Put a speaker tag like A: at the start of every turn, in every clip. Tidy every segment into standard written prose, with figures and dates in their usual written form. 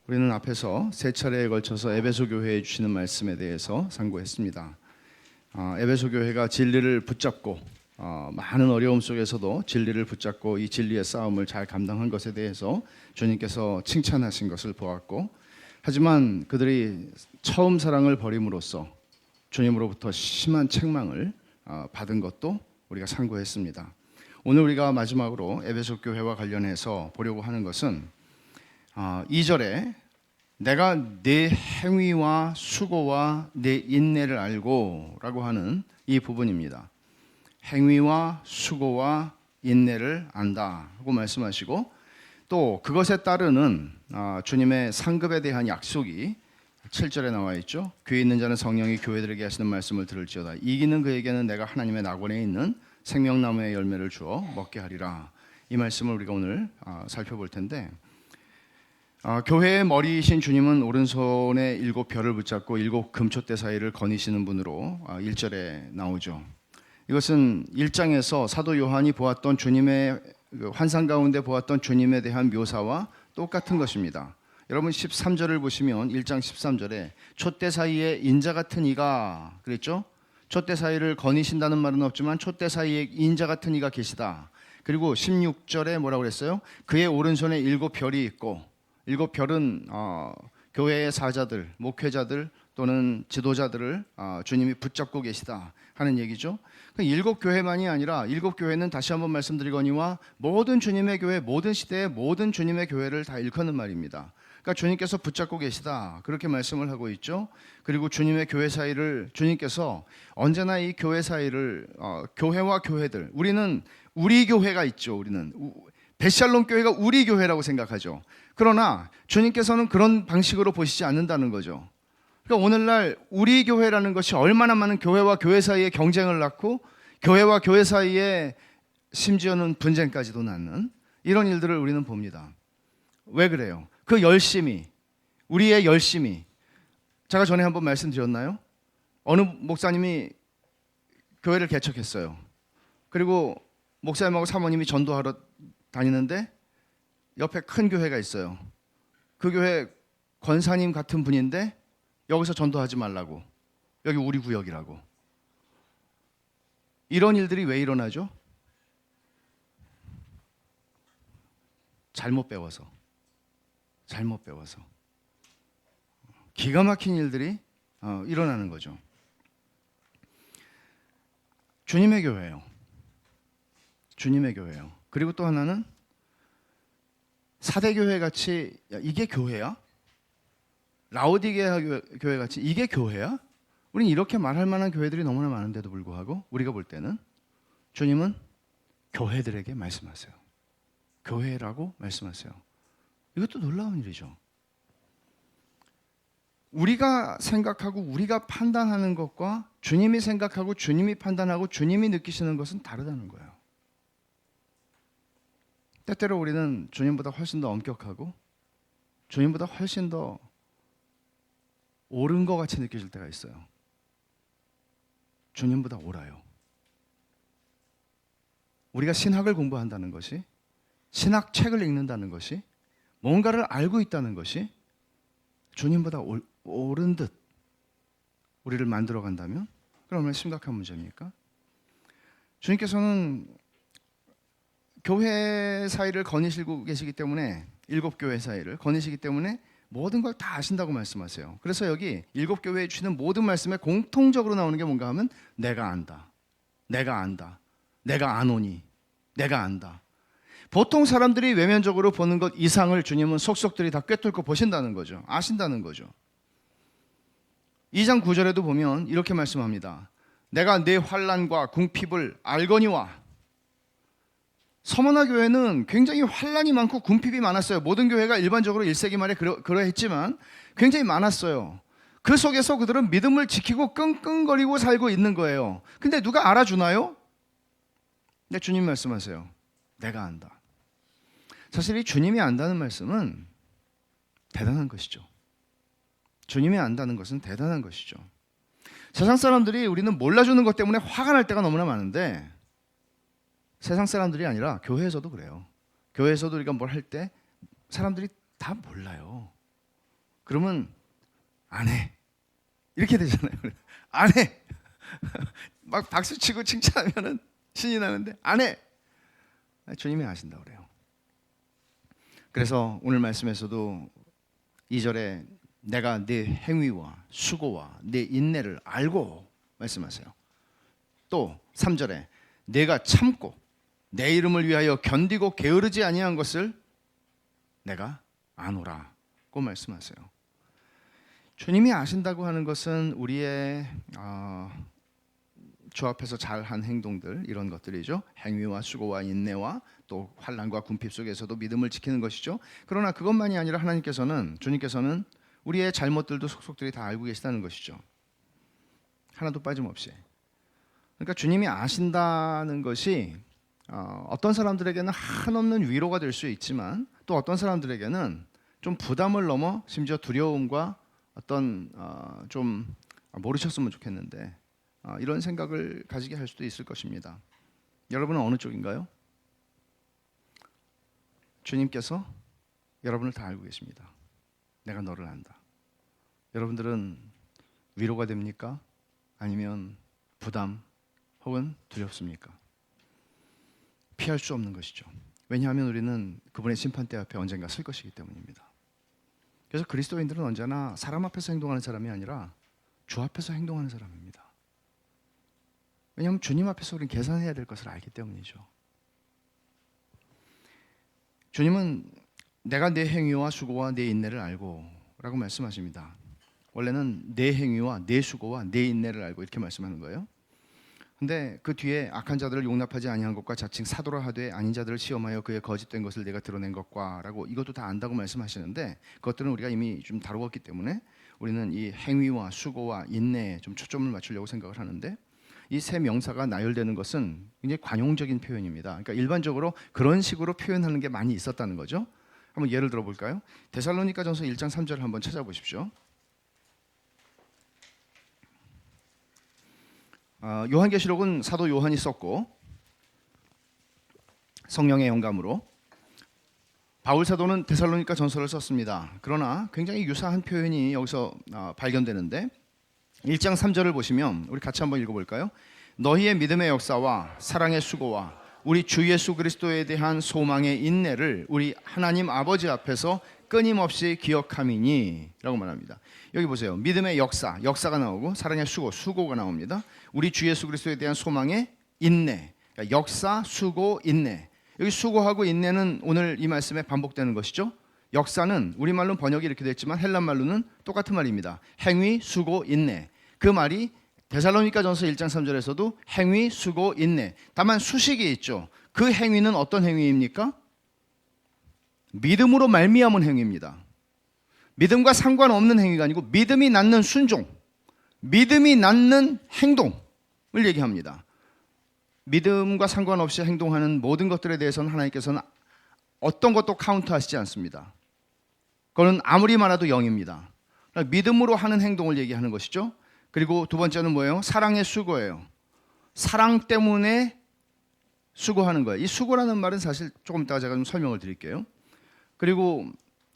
A: 우리는 앞에서 세 차례에 걸쳐서 에베소 교회에 주시는 말씀에 대해서 상고했습니다. 에베소 교회가 진리를 붙잡고 많은 어려움 속에서도 진리를 붙잡고 이 진리의 싸움을 잘 감당한 것에 대해서 주님께서 칭찬하신 것을 보았고, 하지만 그들이 처음 사랑을 버림으로써 주님으로부터 심한 책망을 받은 것도 우리가 상고했습니다. 오늘 우리가 마지막으로 에베소 교회와 관련해서 보려고 하는 것은 2절에 내가 내 행위와 수고와 내 인내를 알고 라고 하는 이 부분입니다. 행위와 수고와 인내를 안다 하고 말씀하시고, 또 그것에 따르는 주님의 상급에 대한 약속이 7절에 나와 있죠. 귀에 있는 자는 성령이 교회들에게 하시는 말씀을 들을지어다. 이기는 그에게는 내가 하나님의 낙원에 있는 생명나무의 열매를 주어 먹게 하리라. 이 말씀을 우리가 오늘 살펴볼 텐데, 교회의 머리이신 주님은 오른손에 7별을 붙잡고 7 금촛대 사이를 거니시는 분으로 1절에 나오죠. 이것은 1장에서 사도 요한이 보았던 주님의 환상 가운데 보았던 주님에 대한 묘사와 똑같은 것입니다. 여러분 13절을 보시면 1장 13절에 촛대 사이에 인자 같은 이가 그랬죠? 촛대 사이를 거니신다는 말은 없지만 촛대 사이에 인자 같은 이가 계시다. 그리고 16절에 뭐라고 그랬어요? 그의 오른손에 7별이 있고, 7별은 교회의 사자들, 목회자들 또는 지도자들을 주님이 붙잡고 계시다 하는 얘기죠. 7교회만이 아니라 7교회는 다시 한번 말씀드리거니와 모든 주님의 교회, 모든 시대의 모든 주님의 교회를 다 일컫는 말입니다. 그러니까 주님께서 붙잡고 계시다 그렇게 말씀을 하고 있죠. 그리고 주님의 교회 사이를 주님께서 언제나 이 교회 사이를 교회와 교회들, 우리는 우리 교회가 있죠. 우리는 베샬롬 교회가 우리 교회라고 생각하죠. 그러나 주님께서는 그런 방식으로 보시지 않는다는 거죠. 그러니까 오늘날 우리 교회라는 것이 얼마나 많은 교회와 교회 사이에 경쟁을 낳고 교회와 교회 사이에 심지어는 분쟁까지도 낳는 이런 일들을 우리는 봅니다. 왜 그래요? 그 열심이, 우리의 열심이, 제가 전에 한번 말씀드렸나요? 어느 목사님이 교회를 개척했어요. 그리고 목사님하고 사모님이 전도하러 다니는데 옆에 큰 교회가 있어요. 그 교회 권사님 같은 분인데 여기서 전도하지 말라고, 여기 우리 구역이라고. 이런 일들이 왜 일어나죠? 잘못 배워서 기가 막힌 일들이 일어나는 거죠. 주님의 교회예요. 주님의 교회예요. 그리고 또 하나는 사대교회 같이, 야, 이게 교회야? 라오디게아 교회 같이 이게 교회야? 우린 이렇게 말할 만한 교회들이 너무나 많은데도 불구하고 우리가 볼 때는 주님은 교회들에게 말씀하세요. 교회라고 말씀하세요. 이것도 놀라운 일이죠. 우리가 생각하고 우리가 판단하는 것과 주님이 생각하고 주님이 판단하고 주님이 느끼시는 것은 다르다는 거예요. 때때로 우리는 주님보다 훨씬 더 엄격하고 주님보다 훨씬 더 옳은 것 같이 느껴질 때가 있어요. 주님보다 옳아요. 우리가 신학을 공부한다는 것이, 신학책을 읽는다는 것이, 뭔가를 알고 있다는 것이 주님보다 옳은 듯 우리를 만들어 간다면 그럼 얼마나 심각한 문제입니까? 주님께서는 교회 사이를 거니시고 계시기 때문에, 7교회 사이를 거니시기 때문에 모든 걸 다 아신다고 말씀하세요. 그래서 여기 7교회에 주시는 모든 말씀에 공통적으로 나오는 게 뭔가 하면 내가 안다, 내가 안다, 내가 아노니, 내가 안다. 보통 사람들이 외면적으로 보는 것 이상을 주님은 속속들이 다 꿰뚫고 보신다는 거죠. 아신다는 거죠. 2장 9절에도 보면 이렇게 말씀합니다. 내가 내 환난과 궁핍을 알거니와. 서머나 교회는 굉장히 환난이 많고 궁핍이 많았어요. 모든 교회가 일반적으로 1세기 말에 그러했지만 굉장히 많았어요. 그 속에서 그들은 믿음을 지키고 끙끙거리고 살고 있는 거예요. 근데 누가 알아주나요? 근데 주님 말씀하세요. 내가 안다. 사실 이 주님이 안다는 말씀은 대단한 것이죠. 주님이 안다는 것은 대단한 것이죠. 세상 사람들이 우리는 몰라주는 것 때문에 화가 날 때가 너무나 많은데, 세상 사람들이 아니라 교회에서도 그래요. 교회에서도 우리가 뭘 할 때 사람들이 다 몰라요. 그러면 안 해. 이렇게 되잖아요. 안 해. 막 박수치고 칭찬하면은 신이 나는데 안 해. 주님이 아신다 그래요. 그래서 오늘 말씀에서도 2절에 내가 네 행위와 수고와 네 인내를 알고 말씀하세요. 또 3절에 내가 참고 내 이름을 위하여 견디고 게으르지 아니한 것을 내가 아노라고 말씀하세요. 주님이 아신다고 하는 것은 우리의 주 앞에서 잘한 행동들, 이런 것들이죠. 행위와 수고와 인내와 또 환난과 궁핍 속에서도 믿음을 지키는 것이죠. 그러나 그것만이 아니라 주님께서는 우리의 잘못들도 속속들이 다 알고 계시다는 것이죠. 하나도 빠짐없이. 그러니까 주님이 아신다는 것이 어떤 사람들에게는 한없는 위로가 될 수 있지만 또 어떤 사람들에게는 좀 부담을 넘어 심지어 두려움과 어떤 좀 모르셨으면 좋겠는데 이런 생각을 가지게 할 수도 있을 것입니다. 여러분은 어느 쪽인가요? 주님께서 여러분을 다 알고 계십니다. 내가 너를 안다. 여러분들은 위로가 됩니까? 아니면 부담 혹은 두렵습니까? 피할 수 없는 것이죠. 왜냐하면 우리는 그분의 심판대 앞에 언젠가 설 것이기 때문입니다. 그래서 그리스도인들은 언제나 사람 앞에서 행동하는 사람이 아니라 주 앞에서 행동하는 사람입니다. 왜냐하면 주님 앞에서 우리는 계산해야 될 것을 알기 때문이죠. 주님은 내가 내 행위와 수고와 내 인내를 알고 라고 말씀하십니다. 원래는 내 행위와 내 수고와 내 인내를 알고 이렇게 말씀하는 거예요. 근데 그 뒤에 악한 자들을 용납하지 아니한 것과 자칭 사도라 하되 아닌 자들을 시험하여 그의 거짓된 것을 내가 드러낸 것과 라고 이것도 다 안다고 말씀하시는데 그것들은 우리가 이미 좀 다루었기 때문에 우리는 이 행위와 수고와 인내에 좀 초점을 맞추려고 생각을 하는데 이 세 명사가 나열되는 것은 굉장히 관용적인 표현입니다. 그러니까 일반적으로 그런 식으로 표현하는 게 많이 있었다는 거죠. 한번 예를 들어 볼까요? 데살로니가전서 1장 3절을 한번 찾아보십시오. 요한계시록은 사도 요한이 썼고 성령의 영감으로 바울 사도는 데살로니가 전서를 썼습니다. 그러나 굉장히 유사한 표현이 여기서 발견되는데 1장 3절을 보시면 우리 같이 한번 읽어볼까요? 너희의 믿음의 역사와 사랑의 수고와 우리 주 예수 그리스도에 대한 소망의 인내를 우리 하나님 아버지 앞에서 끊임없이 기억함이니 라고 말합니다. 여기 보세요. 믿음의 역사가 나오고 사랑의 수고가 나옵니다. 우리 주 예수 그리스도에 대한 소망의 인내, 그러니까 역사, 수고, 인내. 여기 수고하고 인내는 오늘 이 말씀에 반복되는 것이죠. 역사는 우리말로는 번역이 이렇게 됐지만 헬란말로는 똑같은 말입니다. 행위, 수고, 인내. 그 말이 데살로니가전서 1장 3절에서도 행위, 수고, 인내. 다만 수식이 있죠. 그 행위는 어떤 행위입니까? 믿음으로 말미암은 행위입니다. 믿음과 상관없는 행위가 아니고 믿음이 낳는 순종, 믿음이 낳는 행동을 얘기합니다. 믿음과 상관없이 행동하는 모든 것들에 대해서는 하나님께서는 어떤 것도 카운트하시지 않습니다. 그거는 아무리 많아도 0입니다. 믿음으로 하는 행동을 얘기하는 것이죠. 그리고 두 번째는 뭐예요? 사랑의 수고예요. 사랑 때문에 수고하는 거예요. 이 수고라는 말은 사실 조금 이따가 제가 좀 설명을 드릴게요. 그리고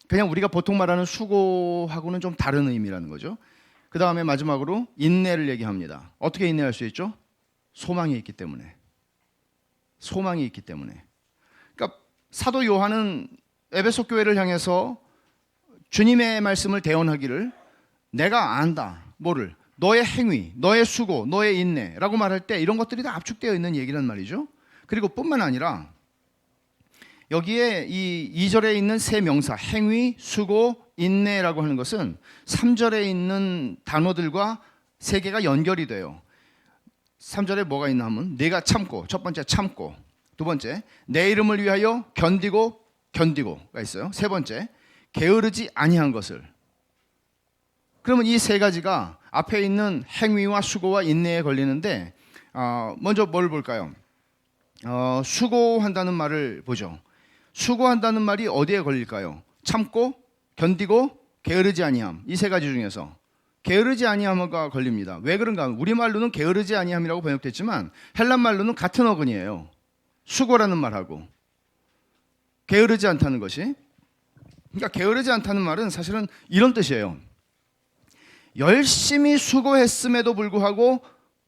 A: 그냥 우리가 보통 말하는 수고하고는 좀 다른 의미라는 거죠. 그 다음에 마지막으로 인내를 얘기합니다. 어떻게 인내할 수 있죠? 소망이 있기 때문에. 소망이 있기 때문에. 그러니까 사도 요한은 에베소 교회를 향해서 주님의 말씀을 대언하기를 내가 안다. 뭐를? 너의 행위, 너의 수고, 너의 인내라고 말할 때 이런 것들이 다 압축되어 있는 얘기란 말이죠. 그리고 뿐만 아니라 여기에 이 2절에 있는 세 명사 행위, 수고, 인내라고 하는 것은 3절에 있는 단어들과 세 개가 연결이 돼요. 3절에 뭐가 있나 하면 내가 참고, 첫 번째 참고, 두 번째 내 이름을 위하여 견디고가 있어요. 세 번째 게으르지 아니한 것을. 그러면 이 세 가지가 앞에 있는 행위와 수고와 인내에 걸리는데 먼저 뭘 볼까요? 수고한다는 말을 보죠. 수고한다는 말이 어디에 걸릴까요? 참고, 견디고, 게으르지 아니함. 이 세 가지 중에서 게으르지 아니함가 걸립니다. 왜 그런가 하면 우리말로는 게으르지 아니함이라고 번역됐지만 헬란말로는 같은 어근이에요. 수고라는 말하고 게으르지 않다는 것이. 그러니까 게으르지 않다는 말은 사실은 이런 뜻이에요. 열심히 수고했음에도 불구하고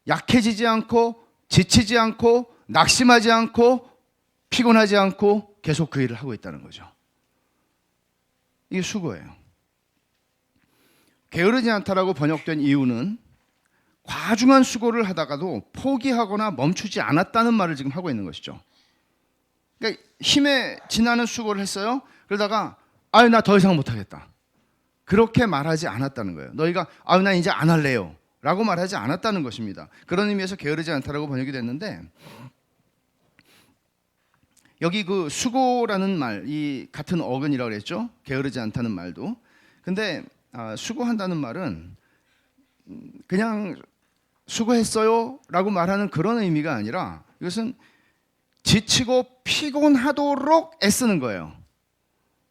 A: 약해지지 않고 지치지 않고 낙심하지 않고 피곤하지 않고 계속 그 일을 하고 있다는 거죠. 이게 수고예요. 게으르지 않다라고 번역된 이유는 과중한 수고를 하다가도 포기하거나 멈추지 않았다는 말을 지금 하고 있는 것이죠. 그러니까 힘에 지나는 수고를 했어요. 그러다가 아유 나 더 이상 못하겠다. 그렇게 말하지 않았다는 거예요. 너희가 아유 나 이제 안 할래요 라고 말하지 않았다는 것입니다. 그런 의미에서 게으르지 않다라고 번역이 됐는데, 여기 그 수고라는 말, 이 같은 어근이라고 그랬죠. 게으르지 않다는 말도. 근데 수고한다는 말은 그냥 수고했어요 라고 말하는 그런 의미가 아니라 이것은 지치고 피곤하도록 애쓰는 거예요.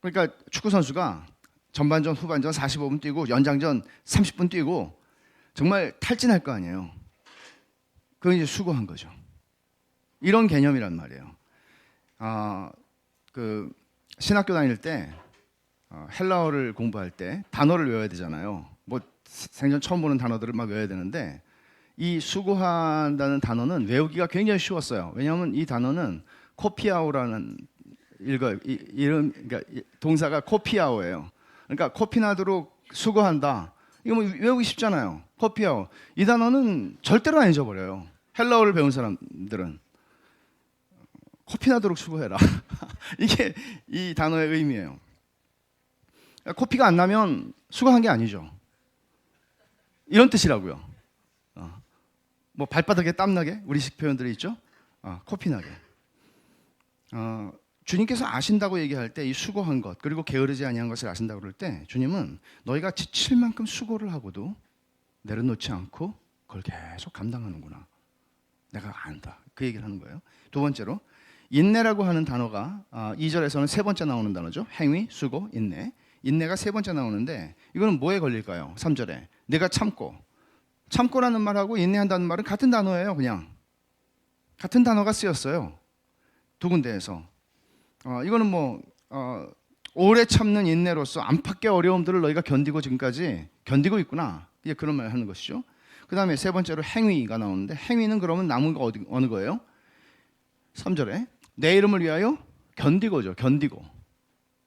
A: 그러니까 축구 선수가 전반전, 후반전 45분 뛰고 연장전 30분 뛰고 정말 탈진할 거 아니에요. 그건 이제 수고한 거죠. 이런 개념이란 말이에요. 그 신학교 다닐 때 헬라어를 공부할 때 단어를 외워야 되잖아요. 뭐 생전 처음 보는 단어들을 막 외워야 되는데 이 수고한다는 단어는 외우기가 굉장히 쉬웠어요. 왜냐하면 이 단어는 코피아오라는 이름, 그러니까 동사가 코피아오예요. 그러니까 코피 나도록 수고한다. 이거 뭐 외우기 쉽잖아요. 코피아오. 이 단어는 절대로 안 잊어버려요. 헬라어를 배운 사람들은 코피 나도록 수고해라. 이게 이 단어의 의미예요. 코피가 안 나면 수고한 게 아니죠. 이런 뜻이라고요. 뭐 발바닥에 땀 나게, 우리식 표현들이 있죠. 코피 나게. 주님께서 아신다고 얘기할 때 이 수고한 것 그리고 게으르지 아니한 것을 아신다고 그럴 때 주님은 너희가 지칠 만큼 수고를 하고도 내려놓지 않고 그걸 계속 감당하는구나. 내가 안다. 그 얘기를 하는 거예요. 두 번째로 인내라고 하는 단어가 2절에서는 세 번째 나오는 단어죠. 행위, 수고, 인내. 인내가 세 번째 나오는데 이거는 뭐에 걸릴까요? 3절에 내가 참고라는 말하고 인내한다는 말은 같은 단어예요. 그냥 같은 단어가 쓰였어요. 두 군데에서. 이거는 뭐 오래 참는 인내로서 안팎의 어려움들을 너희가 견디고 지금까지 견디고 있구나. 이제 그런 말을 하는 것이죠. 그 다음에 세 번째로 행위가 나오는데 행위는 그러면 남은 거 어느 거예요? 3절에 내 이름을 위하여 견디고죠.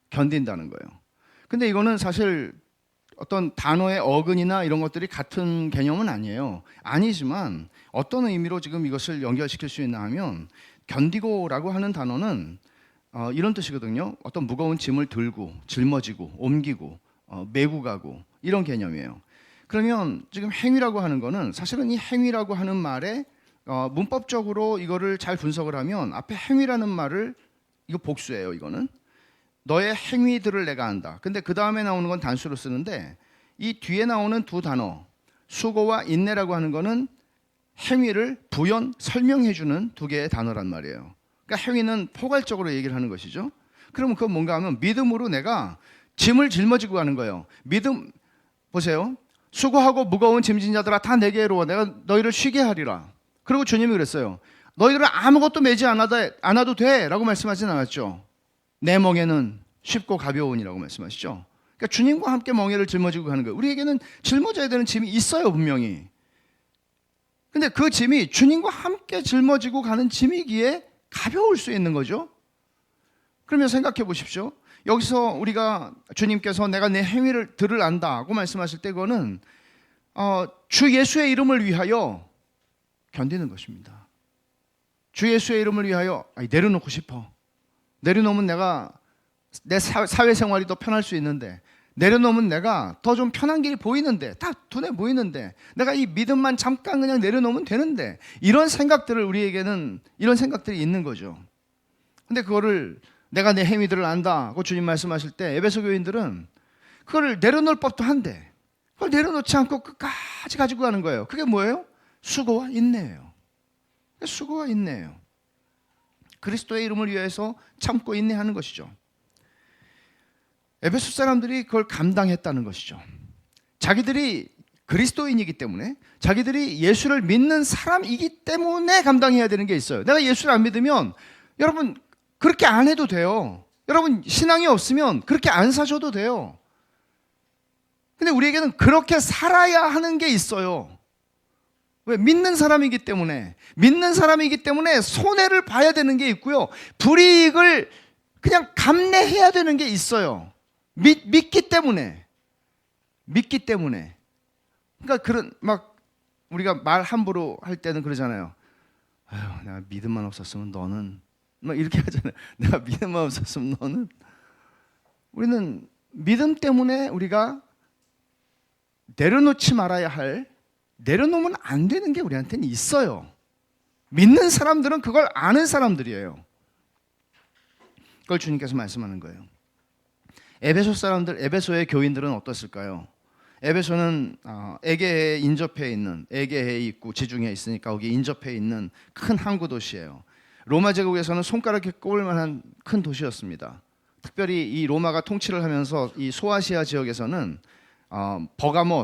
A: 견딘다는 거예요. 근데 이거는 사실 어떤 단어의 어근이나 이런 것들이 같은 개념은 아니에요. 아니지만 어떤 의미로 지금 이것을 연결시킬 수 있나 하면 견디고라고 하는 단어는 이런 뜻이거든요. 어떤 무거운 짐을 들고 짊어지고 옮기고 메고 가고 이런 개념이에요. 그러면 지금 행위라고 하는 거는 사실은 이 행위라고 하는 말에 문법적으로 이거를 잘 분석을 하면 앞에 행위라는 말을 이거 복수예요. 이거는 너의 행위들을 내가 안다. 근데 그 다음에 나오는 건 단수로 쓰는데 이 뒤에 나오는 두 단어 수고와 인내라고 하는 거는 행위를 부연 설명해주는 두 개의 단어란 말이에요. 그러니까 행위는 포괄적으로 얘기를 하는 것이죠. 그러면 그건 뭔가 하면 믿음으로 내가 짐을 짊어지고 가는 거예요. 믿음 보세요. 수고하고 무거운 짐진 자들아 다 내게로 내가 너희를 쉬게 하리라. 그리고 주님이 그랬어요. 너희들은 아무것도 매지 않아도 돼 라고 말씀하진 않았죠. 내 멍에는 쉽고 가벼우니라고 말씀하시죠. 그러니까 주님과 함께 멍에를 짊어지고 가는 거예요. 우리에게는 짊어져야 되는 짐이 있어요. 분명히. 근데 그 짐이 주님과 함께 짊어지고 가는 짐이기에 가벼울 수 있는 거죠. 그러면 생각해 보십시오. 여기서 우리가 주님께서 내가 내 행위들을 안다고 말씀하실 때 그거는 주 예수의 이름을 위하여 견디는 것입니다. 주 예수의 이름을 위하여 내려놓고 싶어. 내려놓으면 내가 내 사회생활이 더 편할 수 있는데 내려놓으면 내가 더 좀 편한 길이 보이는데 다 눈에 보이는데 내가 이 믿음만 잠깐 그냥 내려놓으면 되는데 이런 생각들을 우리에게는 이런 생각들이 있는 거죠. 근데 그거를 내가 내 행위들을 안다고 주님 말씀하실 때 에베소 교인들은 그걸 내려놓을 법도 한데 그걸 내려놓지 않고 끝까지 가지고 가는 거예요. 그게 뭐예요? 수고와 인내예요. 수고와 인내예요. 그리스도의 이름을 위해서 참고 인내하는 것이죠. 에베소 사람들이 그걸 감당했다는 것이죠. 자기들이 그리스도인이기 때문에 자기들이 예수를 믿는 사람이기 때문에 감당해야 되는 게 있어요. 내가 예수를 안 믿으면 여러분 그렇게 안 해도 돼요. 여러분 신앙이 없으면 그렇게 안 사셔도 돼요. 근데 우리에게는 그렇게 살아야 하는 게 있어요. 왜? 믿는 사람이기 때문에. 믿는 사람이기 때문에 손해를 봐야 되는 게 있고요. 불이익을 그냥 감내해야 되는 게 있어요. 믿기 때문에. 믿기 때문에. 그러니까 그런 막 우리가 말 함부로 할 때는 그러잖아요. 아유, 내가 믿음만 없었으면 너는 막 이렇게 하잖아요. 내가 믿음만 없었으면 너는. 우리는 믿음 때문에 우리가 내려놓지 말아야 할, 내려놓으면 안 되는 게 우리한테는 있어요. 믿는 사람들은 그걸 아는 사람들이에요. 그걸 주님께서 말씀하는 거예요. 에베소 사람들, 에베소의 교인들은 어떻을까요? 에베소는 에게해에 인접해 있는, 에게해 있고 지중해에 있으니까 거기 인접해 있는 큰 항구 도시예요. 로마 제국에서는 손가락에 꼽을 만한 큰 도시였습니다. 특별히 이 로마가 통치를 하면서 이 소아시아 지역에서는 버가모,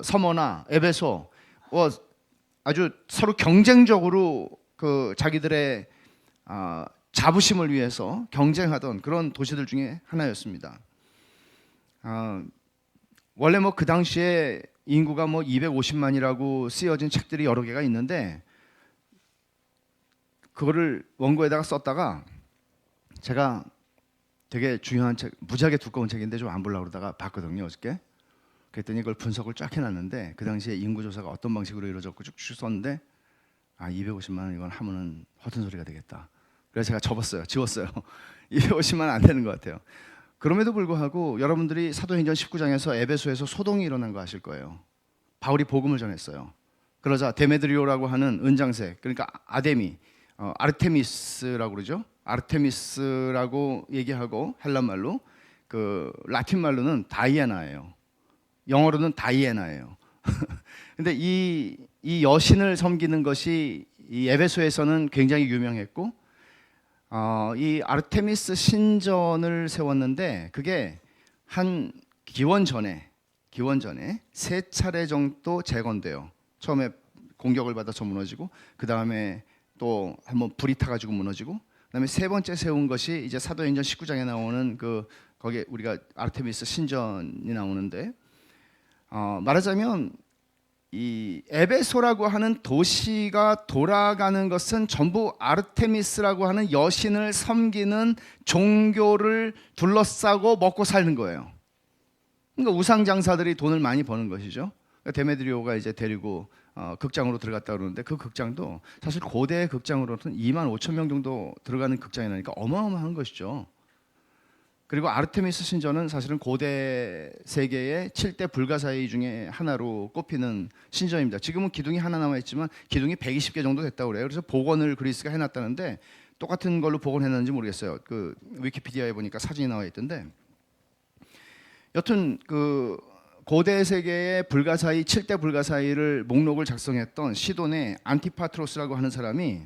A: 서머나 에베소 아주 서로 경쟁적으로 그 자기들의 자부심을 위해서 경쟁하던 그런 도시들 중에 하나였습니다. 원래 뭐 그 당시에 인구가 뭐 250만이라고 쓰여진 책들이 여러 개가 있는데 그거를 원고에다가 썼다가 제가 되게 중요한 책, 무지하게 두꺼운 책인데 좀 안 보려고 그러다가 봤거든요, 어저께. 그랬더니 그걸 분석을 쫙 해놨는데 그 당시에 인구조사가 어떤 방식으로 이루어졌고 쭉쭉 썼는데 250만 원 이건 하면은 허튼 소리가 되겠다. 그래서 제가 접었어요, 지웠어요. 250만 원 안 되는 것 같아요. 그럼에도 불구하고 여러분들이 사도행전 19장에서 에베소에서 소동이 일어난 거 아실 거예요. 바울이 복음을 전했어요. 그러자 데메드리오라고 하는 은장색, 그러니까 아데미, 아르테미스라고 그러죠. 아르테미스라고 얘기하고 헬란 말로, 그 라틴 말로는 다이애나예요. 영어로는 다이애나예요. 근데 이 여신을 섬기는 것이 이 에베소에서는 굉장히 유명했고, 이 아르테미스 신전을 세웠는데 그게 한 기원 전에 3차례 정도 재건돼요. 처음에 공격을 받아서 무너지고, 그 다음에 또 한번 불이 타가지고 무너지고, 그다음에 세 번째 세운 것이 이제 사도행전 19장에 나오는 거기에 우리가 아르테미스 신전이 나오는데, 말하자면 이 에베소라고 하는 도시가 돌아가는 것은 전부 아르테미스라고 하는 여신을 섬기는 종교를 둘러싸고 먹고 사는 거예요. 그러니까 우상 장사들이 돈을 많이 버는 것이죠. 그러니까 데메드리오가 이제 데리고 극장으로 들어갔다 그러는데 그 극장도 사실 고대 극장으로는 2만 5천 명 정도 들어가는 극장이라니까 어마어마한 것이죠. 그리고 아르테미스 신전은 사실은 고대 세계의 7대 불가사의 중에 하나로 꼽히는 신전입니다. 지금은 기둥이 하나 남아있지만 기둥이 120개 정도 됐다고 그래요. 그래서 복원을 그리스가 해놨다는데 똑같은 걸로 복원했는지 모르겠어요. 그 위키피디아에 보니까 사진이 나와 있던데, 여튼 그 고대 세계의 불가사의 7대 불가사의를 목록을 작성했던 시돈의 안티파트로스라고 하는 사람이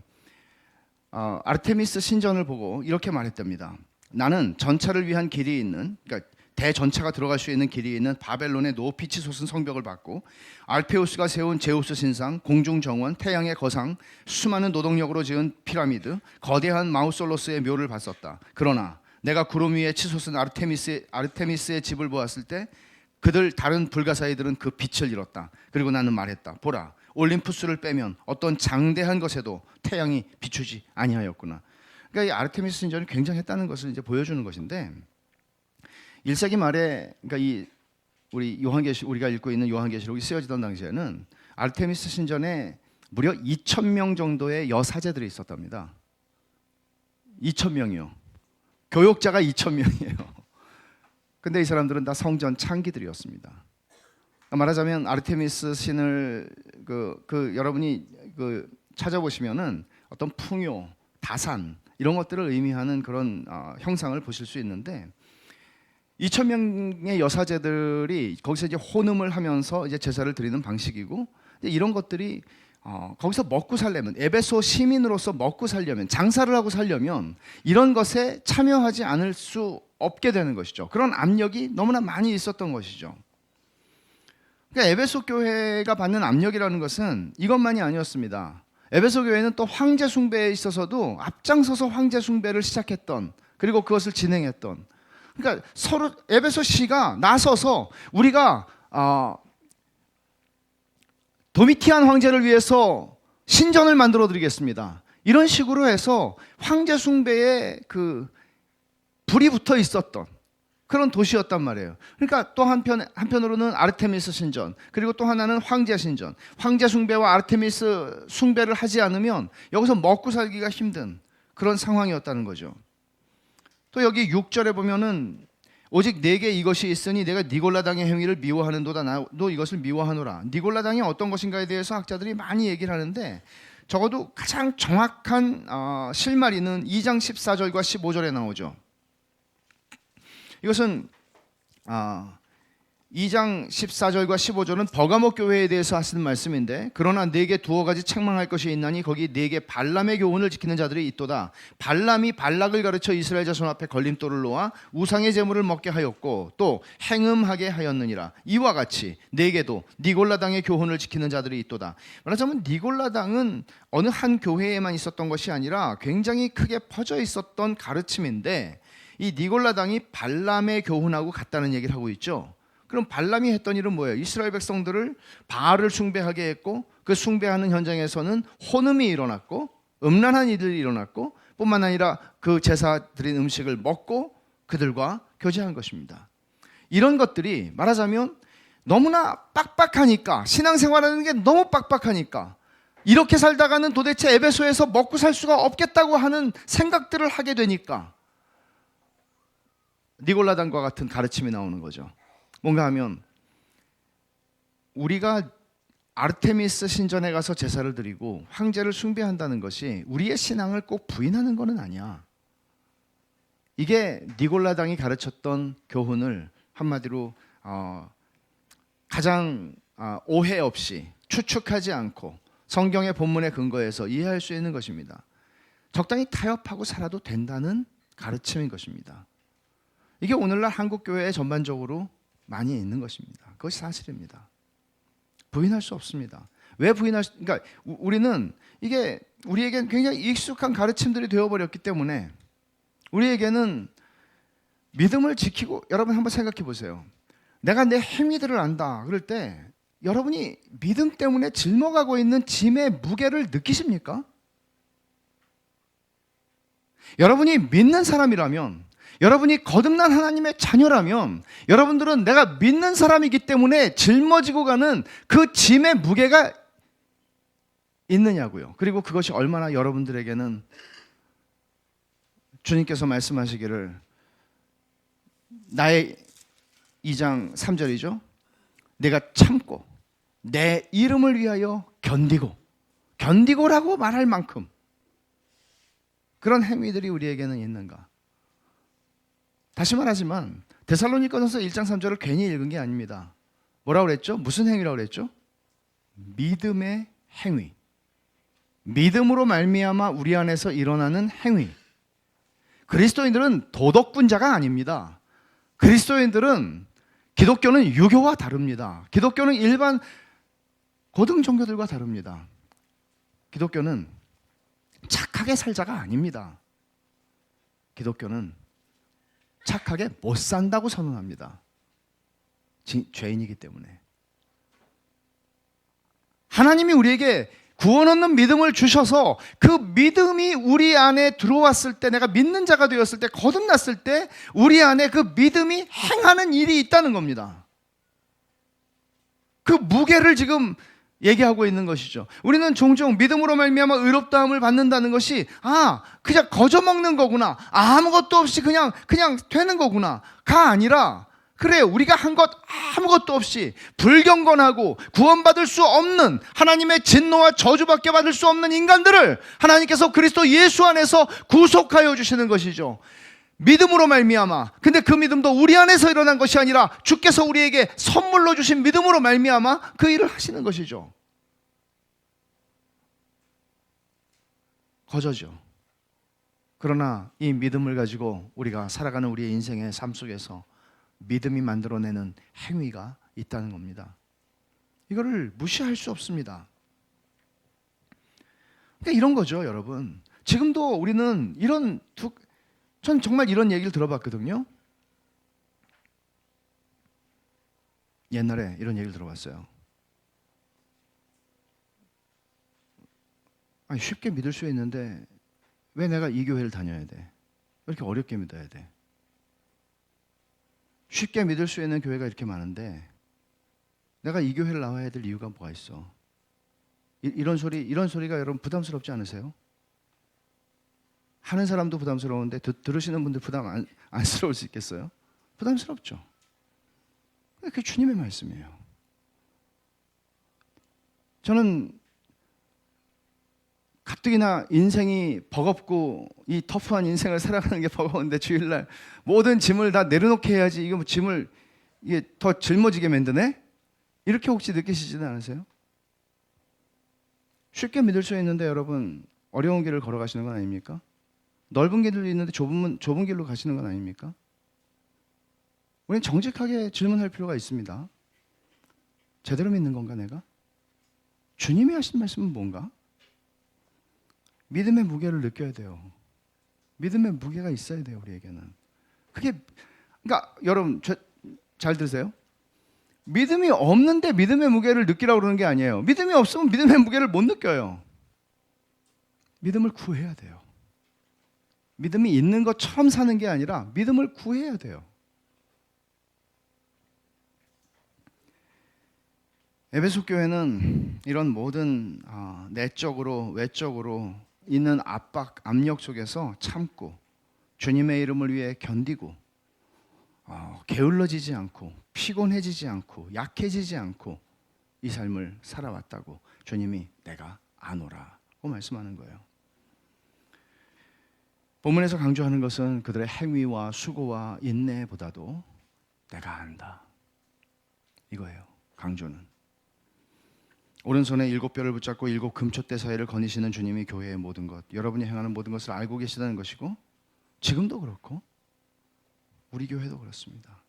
A: 아르테미스 신전을 보고 이렇게 말했답니다. 나는 전차를 위한 길이 있는, 그러니까 대전차가 들어갈 수 있는 길이 있는 바벨론의 높이 치솟은 성벽을 봤고, 알페우스가 세운 제우스 신상, 공중 정원, 태양의 거상, 수많은 노동력으로 지은 피라미드, 거대한 마우솔로스의 묘를 봤었다. 그러나 내가 구름 위에 치솟은 아르테미스의 집을 보았을 때 그들 다른 불가사의들은 그 빛을 잃었다. 그리고 나는 말했다. 보라, 올림푸스를 빼면 어떤 장대한 것에도 태양이 비추지 아니하였구나. 그러니까 이 아르테미스 신전이 굉장했다는 것을 이제 보여주는 것인데, 1세기 말에 그러니까 우리 우리가 읽고 있는 요한계시록이 쓰여지던 당시에는 아르테미스 신전에 무려 2,000명 정도의 여사제들이 있었답니다. 2,000명이요. 교역자가 2,000명이에요. 근데 이 사람들은 다 성전 창기들이었습니다. 말하자면 아르테미스 신을 여러분이 찾아보시면은 어떤 풍요, 다산 이런 것들을 의미하는 그런 형상을 보실 수 있는데, 2,000명의 여사제들이 거기서 이제 혼음을 하면서 이제 제사를 드리는 방식이고, 이런 것들이 거기서 먹고 살려면, 에베소 시민으로서 먹고 살려면, 장사를 하고 살려면 이런 것에 참여하지 않을 수 없게 되는 것이죠. 그런 압력이 너무나 많이 있었던 것이죠. 그러니까 에베소 교회가 받는 압력이라는 것은 이것만이 아니었습니다. 에베소 교회는 또 황제 숭배에 있어서도 앞장서서 황제 숭배를 시작했던 그리고 그것을 진행했던, 그러니까 서로 에베소시가 나서서 우리가 도미티안 황제를 위해서 신전을 만들어 드리겠습니다, 이런 식으로 해서 황제 숭배에 그 불이 붙어 있었던 그런 도시였단 말이에요. 그러니까 또 한편으로는 아르테미스 신전, 그리고 또 하나는 황제 신전. 황제 숭배와 아르테미스 숭배를 하지 않으면 여기서 먹고 살기가 힘든 그런 상황이었다는 거죠. 또 여기 6절에 보면은 오직 내게 이것이 있으니 내가 니골라당의 행위를 미워하는도다, 나도 이것을 미워하노라. 니골라당이 어떤 것인가에 대해서 학자들이 많이 얘기를 하는데, 적어도 가장 정확한 실마리는 2장 14절과 15절에 나오죠. 이것은 2장 14절과 15절은 버가모 교회에 대해서 하시는 말씀인데, 그러나 네게 두어 가지 책망할 것이 있나니 거기 네게 발람의 교훈을 지키는 자들이 있도다. 발람이 발락을 가르쳐 이스라엘 자손 앞에 걸림돌을 놓아 우상의 제물을 먹게 하였고 또 행음하게 하였느니라. 이와 같이 네게도 니골라당의 교훈을 지키는 자들이 있도다. 말하자면 니골라당은 어느 한 교회에만 있었던 것이 아니라 굉장히 크게 퍼져 있었던 가르침인데, 이 니골라당이 발람의 교훈하고 같다는 얘기를 하고 있죠. 그럼 발람이 했던 일은 뭐예요? 이스라엘 백성들을 바알을 숭배하게 했고, 그 숭배하는 현장에서는 혼음이 일어났고 음란한 일들이 일어났고, 뿐만 아니라 그 제사 드린 음식을 먹고 그들과 교제한 것입니다. 이런 것들이 말하자면 너무나 빡빡하니까, 신앙생활하는 게 너무 빡빡하니까 이렇게 살다가는 도대체 에베소에서 먹고 살 수가 없겠다고 하는 생각들을 하게 되니까 니골라당과 같은 가르침이 나오는 거죠. 뭔가 하면 우리가 아르테미스 신전에 가서 제사를 드리고 황제를 숭배한다는 것이 우리의 신앙을 꼭 부인하는 것은 아니야. 이게 니골라당이 가르쳤던 교훈을 한마디로 가장 오해 없이 추측하지 않고 성경의 본문에 근거해서 이해할 수 있는 것입니다. 적당히 타협하고 살아도 된다는 가르침인 것입니다. 이게 오늘날 한국 교회에 전반적으로 많이 있는 것입니다. 그것이 사실입니다. 부인할 수 없습니다. 왜 그러니까 우리는 이게 우리에겐 굉장히 익숙한 가르침들이 되어버렸기 때문에 우리에게는 믿음을 지키고, 여러분 한번 생각해 보세요. 내가 내 행위들을 안다 그럴 때 여러분이 믿음 때문에 짊어가고 있는 짐의 무게를 느끼십니까? 여러분이 믿는 사람이라면, 여러분이 거듭난 하나님의 자녀라면 여러분들은 내가 믿는 사람이기 때문에 짊어지고 가는 그 짐의 무게가 있느냐고요. 그리고 그것이 얼마나 여러분들에게는 주님께서 말씀하시기를, 나의 2장 3절이죠. 내가 참고 내 이름을 위하여 견디고라고 말할 만큼 그런 행위들이 우리에게는 있는가. 다시 말하지만 데살로니가전서 1장 3절을 괜히 읽은 게 아닙니다. 뭐라고 그랬죠? 무슨 행위라고 그랬죠? 믿음의 행위. 믿음으로 말미암아 우리 안에서 일어나는 행위. 그리스도인들은 도덕군자가 아닙니다. 그리스도인들은, 기독교는 유교와 다릅니다. 기독교는 일반 고등 종교들과 다릅니다. 기독교는 착하게 살자가 아닙니다. 기독교는 착하게 못 산다고 선언합니다. 죄인이기 때문에. 하나님이 우리에게 구원 얻는 믿음을 주셔서 그 믿음이 우리 안에 들어왔을 때, 내가 믿는 자가 되었을 때, 거듭났을 때 우리 안에 그 믿음이 행하는 일이 있다는 겁니다. 그 무게를 지금 얘기하고 있는 것이죠. 우리는 종종 믿음으로 말미암아 의롭다함을 받는다는 것이 그냥 거저 먹는 거구나, 아무것도 없이 그냥 되는 거구나 가 아니라, 그래 우리가 한 것 아무것도 없이 불경건하고 구원받을 수 없는, 하나님의 진노와 저주밖에 받을 수 없는 인간들을 하나님께서 그리스도 예수 안에서 구속하여 주시는 것이죠. 믿음으로 말미암아. 근데 그 믿음도 우리 안에서 일어난 것이 아니라 주께서 우리에게 선물로 주신 믿음으로 말미암아 그 일을 하시는 것이죠. 거저죠. 그러나 이 믿음을 가지고 우리가 살아가는 우리의 인생의 삶 속에서 믿음이 만들어내는 행위가 있다는 겁니다. 이거를 무시할 수 없습니다. 그러니까 이런 거죠, 여러분. 지금도 우리는 이런 전 정말 이런 얘기를 들어봤거든요. 옛날에 이런 얘기를 들어봤어요. 아니, 쉽게 믿을 수 있는데 왜 내가 이 교회를 다녀야 돼? 왜 이렇게 어렵게 믿어야 돼? 쉽게 믿을 수 있는 교회가 이렇게 많은데 내가 이 교회를 나와야 될 이유가 뭐가 있어? 이런 소리가 여러분 부담스럽지 않으세요? 하는 사람도 부담스러운데 들으시는 분들 부담 안스러울 수 있겠어요? 부담스럽죠. 그게 주님의 말씀이에요. 저는 가뜩이나 인생이 버겁고 이 터프한 인생을 살아가는 게 버거운데 주일날 모든 짐을 다 내려놓게 해야지 이게 뭐 짐을 이게 더 짊어지게 만드네? 이렇게 혹시 느끼시지는 않으세요? 쉽게 믿을 수 있는데 여러분 어려운 길을 걸어가시는 건 아닙니까? 넓은 길도 있는데 좁은 길로 가시는 건 아닙니까? 우리는 정직하게 질문할 필요가 있습니다. 제대로 믿는 건가 내가? 주님이 하신 말씀은 뭔가? 믿음의 무게를 느껴야 돼요. 믿음의 무게가 있어야 돼요, 우리에게는. 그러니까 여러분 잘 들으세요. 믿음이 없는데 믿음의 무게를 느끼라고 그러는 게 아니에요. 믿음이 없으면 믿음의 무게를 못 느껴요. 믿음을 구해야 돼요. 믿음이 있는 것처럼 사는 게 아니라 믿음을 구해야 돼요. 에베소 교회는 이런 모든 내적으로 외적으로 있는 압력 속에서 참고 주님의 이름을 위해 견디고 게을러지지 않고 피곤해지지 않고 약해지지 않고 이 삶을 살아왔다고 주님이 내가 아노라고 말씀하는 거예요. 본문에서 강조하는 것은 그들의 행위와 수고와 인내보다도 내가 안다 이거예요. 강조는 오른손에 7뼈를 붙잡고 7 금촛대 사이를 거니시는 주님이 교회의 모든 것, 여러분이 행하는 모든 것을 알고 계시다는 것이고 지금도 그렇고 우리 교회도 그렇습니다.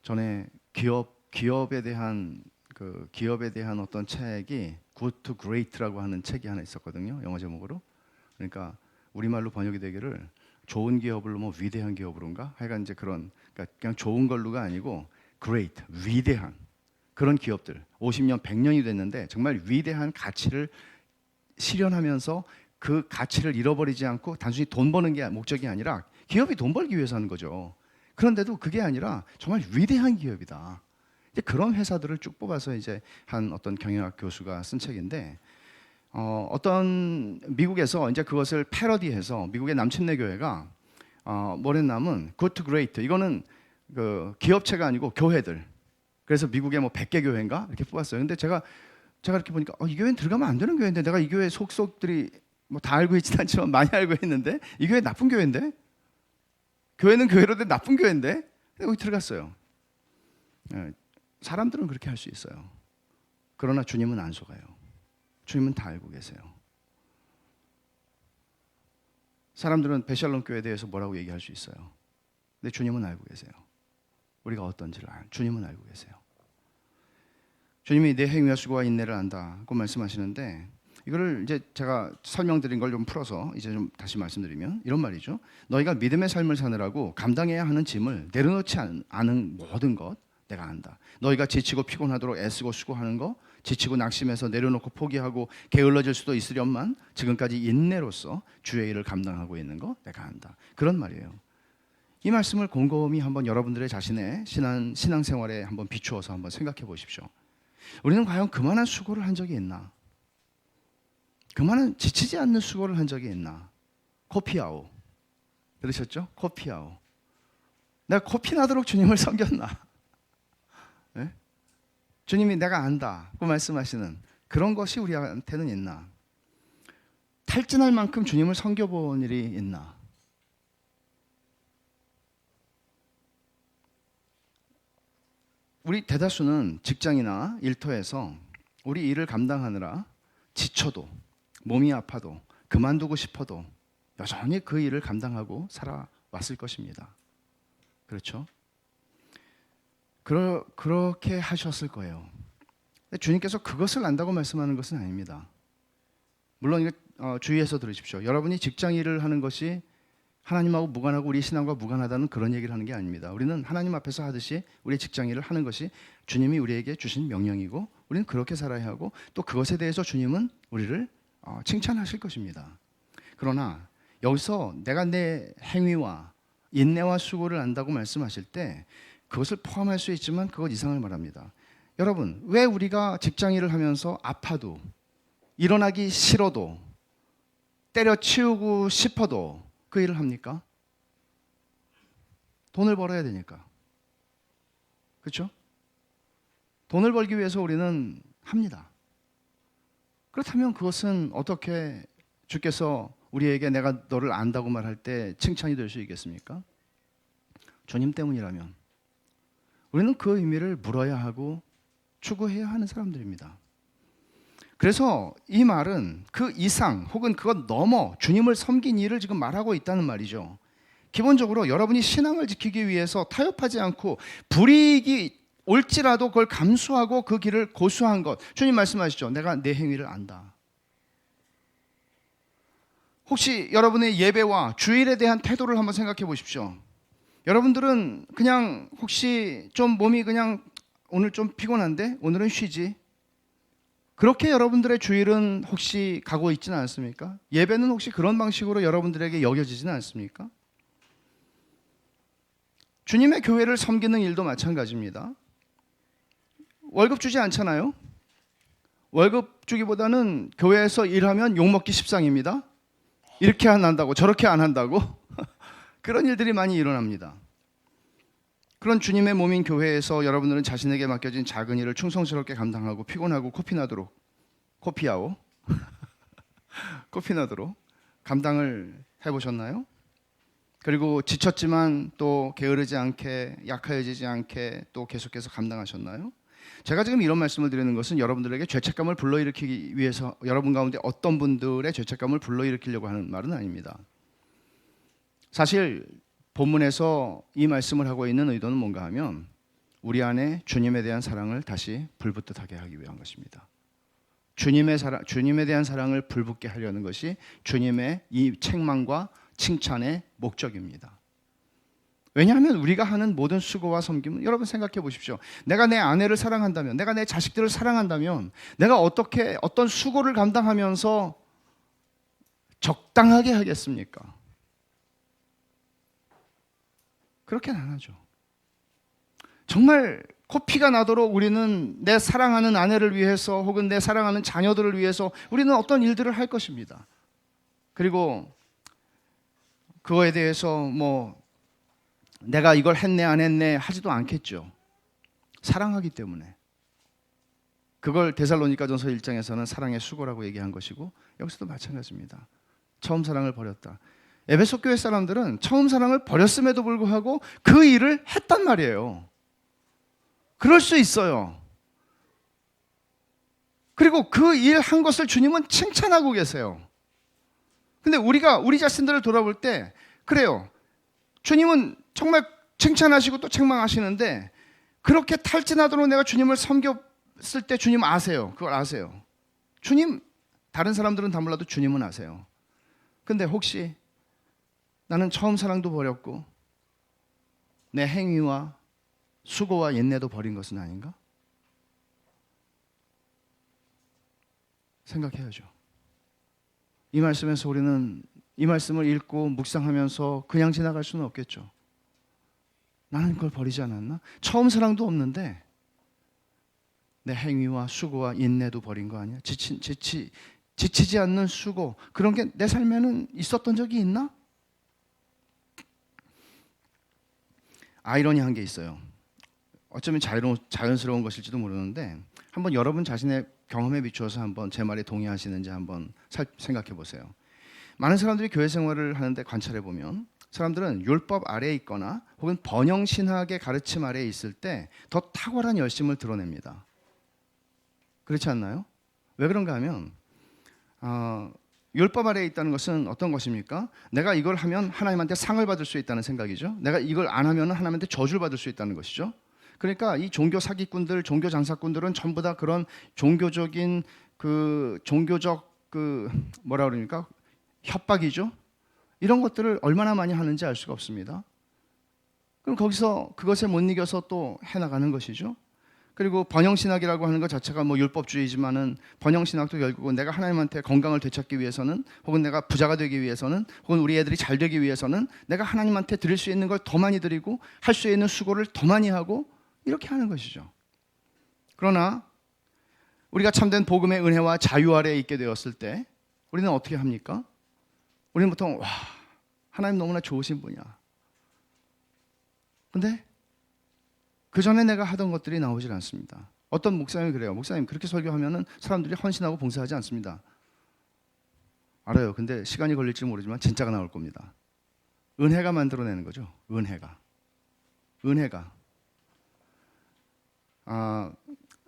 A: 전에 기업에 대한 어떤 책이 Good to Great라고 하는 책이 하나 있었거든요. 영어 제목으로. 그러니까 우리말로 번역이 되기를 좋은 기업을 뭐 위대한 기업으로인가? 하여간 이제 그러니까 그냥 좋은 걸로가 아니고 great, 위대한 그런 기업들 50년, 100년이 됐는데 정말 위대한 가치를 실현하면서 그 가치를 잃어버리지 않고 단순히 돈 버는 게 목적이 아니라 기업이 돈 벌기 위해서 하는 거죠. 그런데도 그게 아니라 정말 위대한 기업이다. 이제 그런 회사들을 쭉 뽑아서 이제 한 어떤 경영학 교수가 쓴 책인데 어떤 미국에서 이제 그것을 패러디해서 미국의 남침내 교회가 뭐랬냐면 Good to Great 이거는 그 기업체가 아니고 교회들. 그래서 미국에 뭐 100개 교회인가 이렇게 뽑았어요. 근데 제가 이렇게 보니까 이 교회는 들어가면 안 되는 교회인데 내가 이 교회 속속들이 뭐 다 알고 있지는 않지만 많이 알고 있는데 이 교회 나쁜 교회인데 교회는 교회로도 나쁜 교회인데 여기 들어갔어요. 사람들은 그렇게 할 수 있어요. 그러나 주님은 안 속아요. 주님은 다 알고 계세요. 사람들은 베샬롬 교회에 대해서 뭐라고 얘기할 수 있어요. 근데 주님은 알고 계세요. 우리가 어떤지를 주님은 알고 계세요. 주님이 내 행위와 수고와 인내를 안다고 말씀하시는데 이거를 이제 제가 설명드린 걸 좀 풀어서 이제 좀 다시 말씀드리면 이런 말이죠. 너희가 믿음의 삶을 사느라고 감당해야 하는 짐을 내려놓지 않은 모든 것 내가 안다. 너희가 지치고 피곤하도록 애쓰고 수고하는 거 지치고 낙심해서 내려놓고 포기하고 게을러질 수도 있으련만 지금까지 인내로서 주의 일을 감당하고 있는 거 내가 안다. 그런 말이에요. 이 말씀을 곰곰이 한번 여러분들의 자신의 신앙생활에 한번 비추어서 한번 생각해 보십시오. 우리는 과연 그만한 수고를 한 적이 있나? 그만한 지치지 않는 수고를 한 적이 있나? 코피아오 들으셨죠? 코피아오. 내가 코피 나도록 주님을 섬겼나? 네? 주님이 내가 안다고 말씀하시는 그런 것이 우리한테는 있나? 탈진할 만큼 주님을 섬겨본 일이 있나? 우리 대다수는 직장이나 일터에서 우리 일을 감당하느라 지쳐도 몸이 아파도 그만두고 싶어도 여전히 그 일을 감당하고 살아왔을 것입니다. 그렇죠? 그렇게 하셨을 거예요. 주님께서 그것을 안다고 말씀하는 것은 아닙니다. 물론 주의해서 들으십시오. 여러분이 직장 일을 하는 것이 하나님하고 무관하고 우리 신앙과 무관하다는 그런 얘기를 하는 게 아닙니다. 우리는 하나님 앞에서 하듯이 우리 직장 일을 하는 것이 주님이 우리에게 주신 명령이고 우리는 그렇게 살아야 하고 또 그것에 대해서 주님은 우리를 칭찬하실 것입니다. 그러나 여기서 내가 내 행위와 인내와 수고를 안다고 말씀하실 때 그것을 포함할 수 있지만 그것 이상을 말합니다. 여러분, 왜 우리가 직장 일을 하면서 아파도 일어나기 싫어도 때려치우고 싶어도 그 일을 합니까? 돈을 벌어야 되니까. 그렇죠? 돈을 벌기 위해서 우리는 합니다. 그렇다면 그것은 어떻게 주께서 우리에게 내가 너를 안다고 말할 때 칭찬이 될 수 있겠습니까? 주님 때문이라면 우리는 그 의미를 물어야 하고 추구해야 하는 사람들입니다. 그래서 이 말은 그 이상 혹은 그것 넘어 주님을 섬긴 일을 지금 말하고 있다는 말이죠. 기본적으로 여러분이 신앙을 지키기 위해서 타협하지 않고 불이익이 올지라도 그걸 감수하고 그 길을 고수한 것. 주님 말씀하시죠. 내가 내 행위를 안다. 혹시 여러분의 예배와 주일에 대한 태도를 한번 생각해 보십시오. 여러분들은 그냥 혹시 좀 몸이 그냥 오늘 좀 피곤한데 오늘은 쉬지. 그렇게 여러분들의 주일은 혹시 가고 있지는 않습니까? 예배는 혹시 그런 방식으로 여러분들에게 여겨지지는 않습니까? 주님의 교회를 섬기는 일도 마찬가지입니다. 월급 주지 않잖아요. 월급 주기보다는 교회에서 일하면 욕먹기 십상입니다. 이렇게 안 한다고 저렇게 안 한다고 그런 일들이 많이 일어납니다. 그런 주님의 몸인 교회에서 여러분들은 자신에게 맡겨진 작은 일을 충성스럽게 감당하고 피곤하고 코피나도록 코피나도록 감당을 해보셨나요? 그리고 지쳤지만 또 게으르지 않게 약해지지 않게 또 계속해서 감당하셨나요? 제가 지금 이런 말씀을 드리는 것은 여러분들에게 죄책감을 불러일으키기 위해서 여러분 가운데 어떤 분들의 죄책감을 불러일으키려고 하는 말은 아닙니다. 사실 본문에서 이 말씀을 하고 있는 의도는 뭔가 하면 우리 안에 주님에 대한 사랑을 다시 불붙듯하게 하기 위한 것입니다. 주님에 대한 사랑을 불붙게 하려는 것이 주님의 이 책망과 칭찬의 목적입니다. 왜냐하면 우리가 하는 모든 수고와 섬김은 여러분 생각해 보십시오. 내가 내 아내를 사랑한다면, 내가 내 자식들을 사랑한다면 내가 어떤 수고를 감당하면서 적당하게 하겠습니까? 그렇게는 안 하죠. 정말 코피가 나도록 우리는 내 사랑하는 아내를 위해서 혹은 내 사랑하는 자녀들을 위해서 우리는 어떤 일들을 할 것입니다. 그리고 그거에 대해서 내가 이걸 했네 안 했네 하지도 않겠죠. 사랑하기 때문에. 그걸 데살로니가전서 1장에서는 사랑의 수고라고 얘기한 것이고 여기서도 마찬가지입니다. 처음 사랑을 버렸다. 에베소 교회 사람들은 처음 사랑을 버렸음에도 불구하고 그 일을 했단 말이에요. 그럴 수 있어요. 그리고 그 일 한 것을 주님은 칭찬하고 계세요. 근데 우리가 우리 자신들을 돌아볼 때 그래요. 주님은 정말 칭찬하시고 또 책망하시는데 그렇게 탈진하도록 내가 주님을 섬겼을 때 주님 아세요. 그걸 아세요. 주님, 다른 사람들은 다 몰라도 주님은 아세요. 근데 혹시 나는 처음 사랑도 버렸고 내 행위와 수고와 인내도 버린 것은 아닌가? 생각해야죠. 이 말씀에서 우리는 이 말씀을 읽고 묵상하면서 그냥 지나갈 수는 없겠죠. 나는 그걸 버리지 않았나? 처음 사랑도 없는데 내 행위와 수고와 인내도 버린 거 아니야? 지치지 않는 수고, 그런 게 내 삶에는 있었던 적이 있나? 아이러니한 게 있어요. 어쩌면 자연스러운 것일지도 모르는데 한번 여러분 자신의 경험에 비추어서 한번 제 말에 동의하시는지 한번 생각해 보세요. 많은 사람들이 교회 생활을 하는데 관찰해 보면 사람들은 율법 아래에 있거나 혹은 번영신학의 가르침 아래에 있을 때 더 탁월한 열심을 드러냅니다. 그렇지 않나요? 왜 그런가 하면 율법 아래에 있다는 것은 어떤 것입니까? 내가 이걸 하면 하나님한테 상을 받을 수 있다는 생각이죠. 내가 이걸 안 하면 하나님한테 저주를 받을 수 있다는 것이죠. 그러니까 이 종교 사기꾼들, 종교 장사꾼들은 전부 다 그런 종교적 뭐라 그러니까 협박이죠. 이런 것들을 얼마나 많이 하는지 알 수가 없습니다. 그럼 거기서 그것에 못 이겨서 또 해나가는 것이죠. 그리고 번영신학이라고 하는 것 자체가 뭐 율법주의지만은 번영신학도 결국은 내가 하나님한테 건강을 되찾기 위해서는, 혹은 내가 부자가 되기 위해서는, 혹은 우리 애들이 잘 되기 위해서는 내가 하나님한테 드릴 수 있는 걸 더 많이 드리고 할 수 있는 수고를 더 많이 하고 이렇게 하는 것이죠. 그러나 우리가 참된 복음의 은혜와 자유 아래에 있게 되었을 때 우리는 어떻게 합니까? 우리는 보통 하나님 너무나 좋으신 분이야. 근데 그 전에 내가 하던 것들이 나오질 않습니다. 어떤 목사님이 그래요. 목사님 그렇게 설교하면은 사람들이 헌신하고 봉사하지 않습니다. 알아요. 근데 시간이 걸릴지 모르지만 진짜가 나올 겁니다. 은혜가 만들어내는 거죠. 은혜가.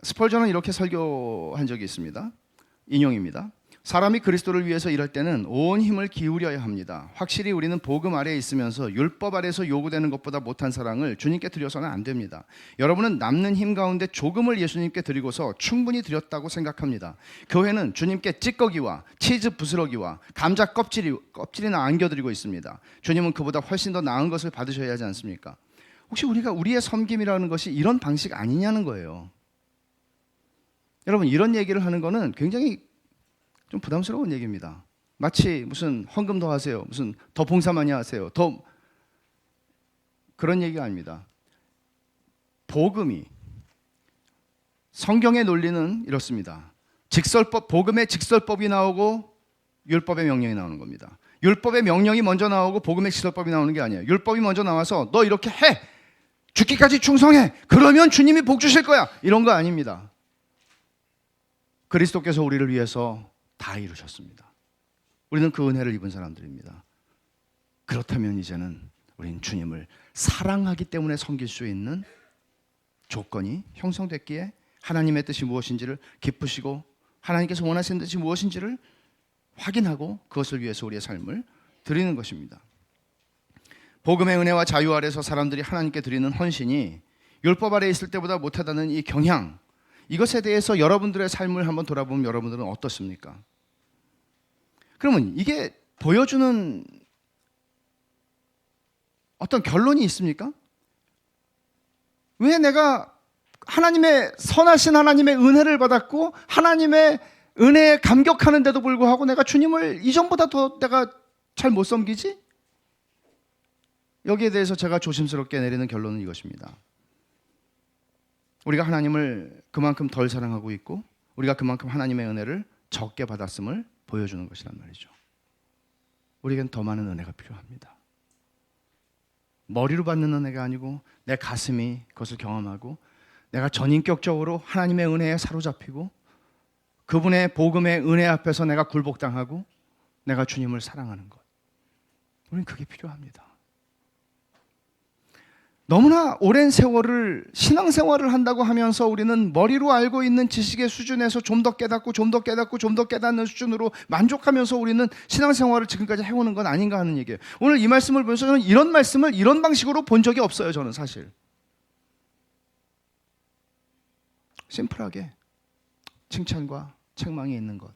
A: 스펄전은 이렇게 설교한 적이 있습니다. 인용입니다. 사람이 그리스도를 위해서 일할 때는 온 힘을 기울여야 합니다. 확실히 우리는 복음 아래에 있으면서 율법 아래에서 요구되는 것보다 못한 사랑을 주님께 드려서는 안 됩니다. 여러분은 남는 힘 가운데 조금을 예수님께 드리고서 충분히 드렸다고 생각합니다. 교회는 주님께 찌꺼기와 치즈 부스러기와 감자 껍질이나 안겨드리고 있습니다. 주님은 그보다 훨씬 더 나은 것을 받으셔야 하지 않습니까? 혹시 우리가 우리의 섬김이라는 것이 이런 방식 아니냐는 거예요. 여러분, 이런 얘기를 하는 거는 굉장히 좀 부담스러운 얘기입니다. 마치 무슨 헌금 더 하세요, 무슨 더 봉사 많이 하세요, 더 그런 얘기가 아닙니다. 복음이, 성경의 논리는 이렇습니다. 복음의 직설법이 나오고 율법의 명령이 나오는 겁니다. 율법의 명령이 먼저 나오고 복음의 직설법이 나오는 게 아니에요. 율법이 먼저 나와서 너 이렇게 해, 죽기까지 충성해, 그러면 주님이 복 주실 거야, 이런 거 아닙니다. 그리스도께서 우리를 위해서 다 이루셨습니다. 우리는 그 은혜를 입은 사람들입니다. 그렇다면 이제는 우리는 주님을 사랑하기 때문에 섬길 수 있는 조건이 형성됐기에 하나님의 뜻이 무엇인지를 기쁘시고 하나님께서 원하시는 뜻이 무엇인지를 확인하고 그것을 위해서 우리의 삶을 드리는 것입니다. 복음의 은혜와 자유 아래서 사람들이 하나님께 드리는 헌신이 율법 아래에 있을 때보다 못하다는 이 경향, 이것에 대해서 여러분들의 삶을 한번 돌아보면 여러분들은 어떻습니까? 그러면 이게 보여주는 어떤 결론이 있습니까? 왜 내가 하나님의 선하신 하나님의 은혜를 받았고 하나님의 은혜에 감격하는데도 불구하고 내가 주님을 이전보다 더 내가 잘 못 섬기지? 여기에 대해서 제가 조심스럽게 내리는 결론은 이것입니다. 우리가 하나님을 그만큼 덜 사랑하고 있고 우리가 그만큼 하나님의 은혜를 적게 받았음을 보여주는 것이란 말이죠. 우리에겐 더 많은 은혜가 필요합니다. 머리로 받는 은혜가 아니고 내 가슴이 그것을 경험하고 내가 전인격적으로 하나님의 은혜에 사로잡히고 그분의 복음의 은혜 앞에서 내가 굴복당하고 내가 주님을 사랑하는 것, 우리는 그게 필요합니다. 너무나 오랜 세월을 신앙생활을 한다고 하면서 우리는 머리로 알고 있는 지식의 수준에서 좀 더 깨닫고 좀 더 깨닫고 좀 더 깨닫는 수준으로 만족하면서 우리는 신앙생활을 지금까지 해오는 건 아닌가 하는 얘기예요. 오늘 이 말씀을 보면서 저는 이런 말씀을 이런 방식으로 본 적이 없어요. 저는 사실 심플하게 칭찬과 책망이 있는 것.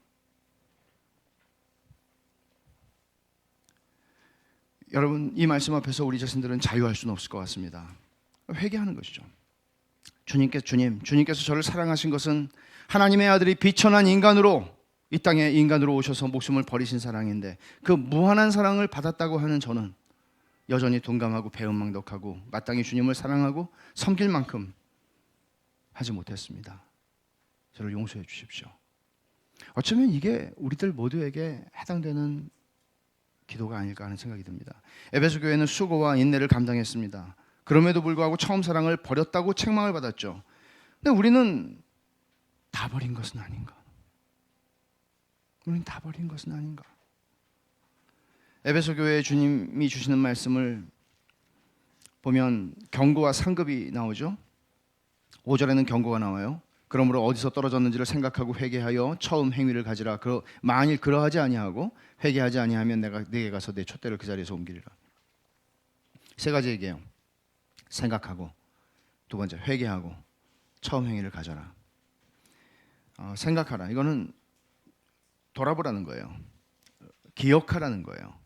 A: 여러분, 이 말씀 앞에서 우리 자신들은 자유할 수는 없을 것 같습니다. 회개하는 것이죠. 주님께서 저를 사랑하신 것은 하나님의 아들이 비천한 인간으로 이 땅에 인간으로 오셔서 목숨을 버리신 사랑인데 그 무한한 사랑을 받았다고 하는 저는 여전히 둔감하고 배은망덕하고 마땅히 주님을 사랑하고 섬길 만큼 하지 못했습니다. 저를 용서해 주십시오. 어쩌면 이게 우리들 모두에게 해당되는 기도가 아닐까 하는 생각이 듭니다. 에베소 교회는 수고와 인내를 감당했습니다. 그럼에도 불구하고 처음 사랑을 버렸다고 책망을 받았죠. 근데 우리는 다 버린 것은 아닌가? 우리는 다 버린 것은 아닌가? 에베소 교회에 주님이 주시는 말씀을 보면 경고와 상급이 나오죠. 5절에는 경고가 나와요. 그러므로 어디서 떨어졌는지를 생각하고 회개하여 처음 행위를 가지라. 만일 그러하지 아니하고 회개하지 아니하면 내가 네게 가서 내 촛대를 그 자리에서 옮기리라. 세 가지 얘기해요. 생각하고, 두 번째 회개하고, 처음 행위를 가져라. 생각하라. 이거는 돌아보라는 거예요. 기억하라는 거예요.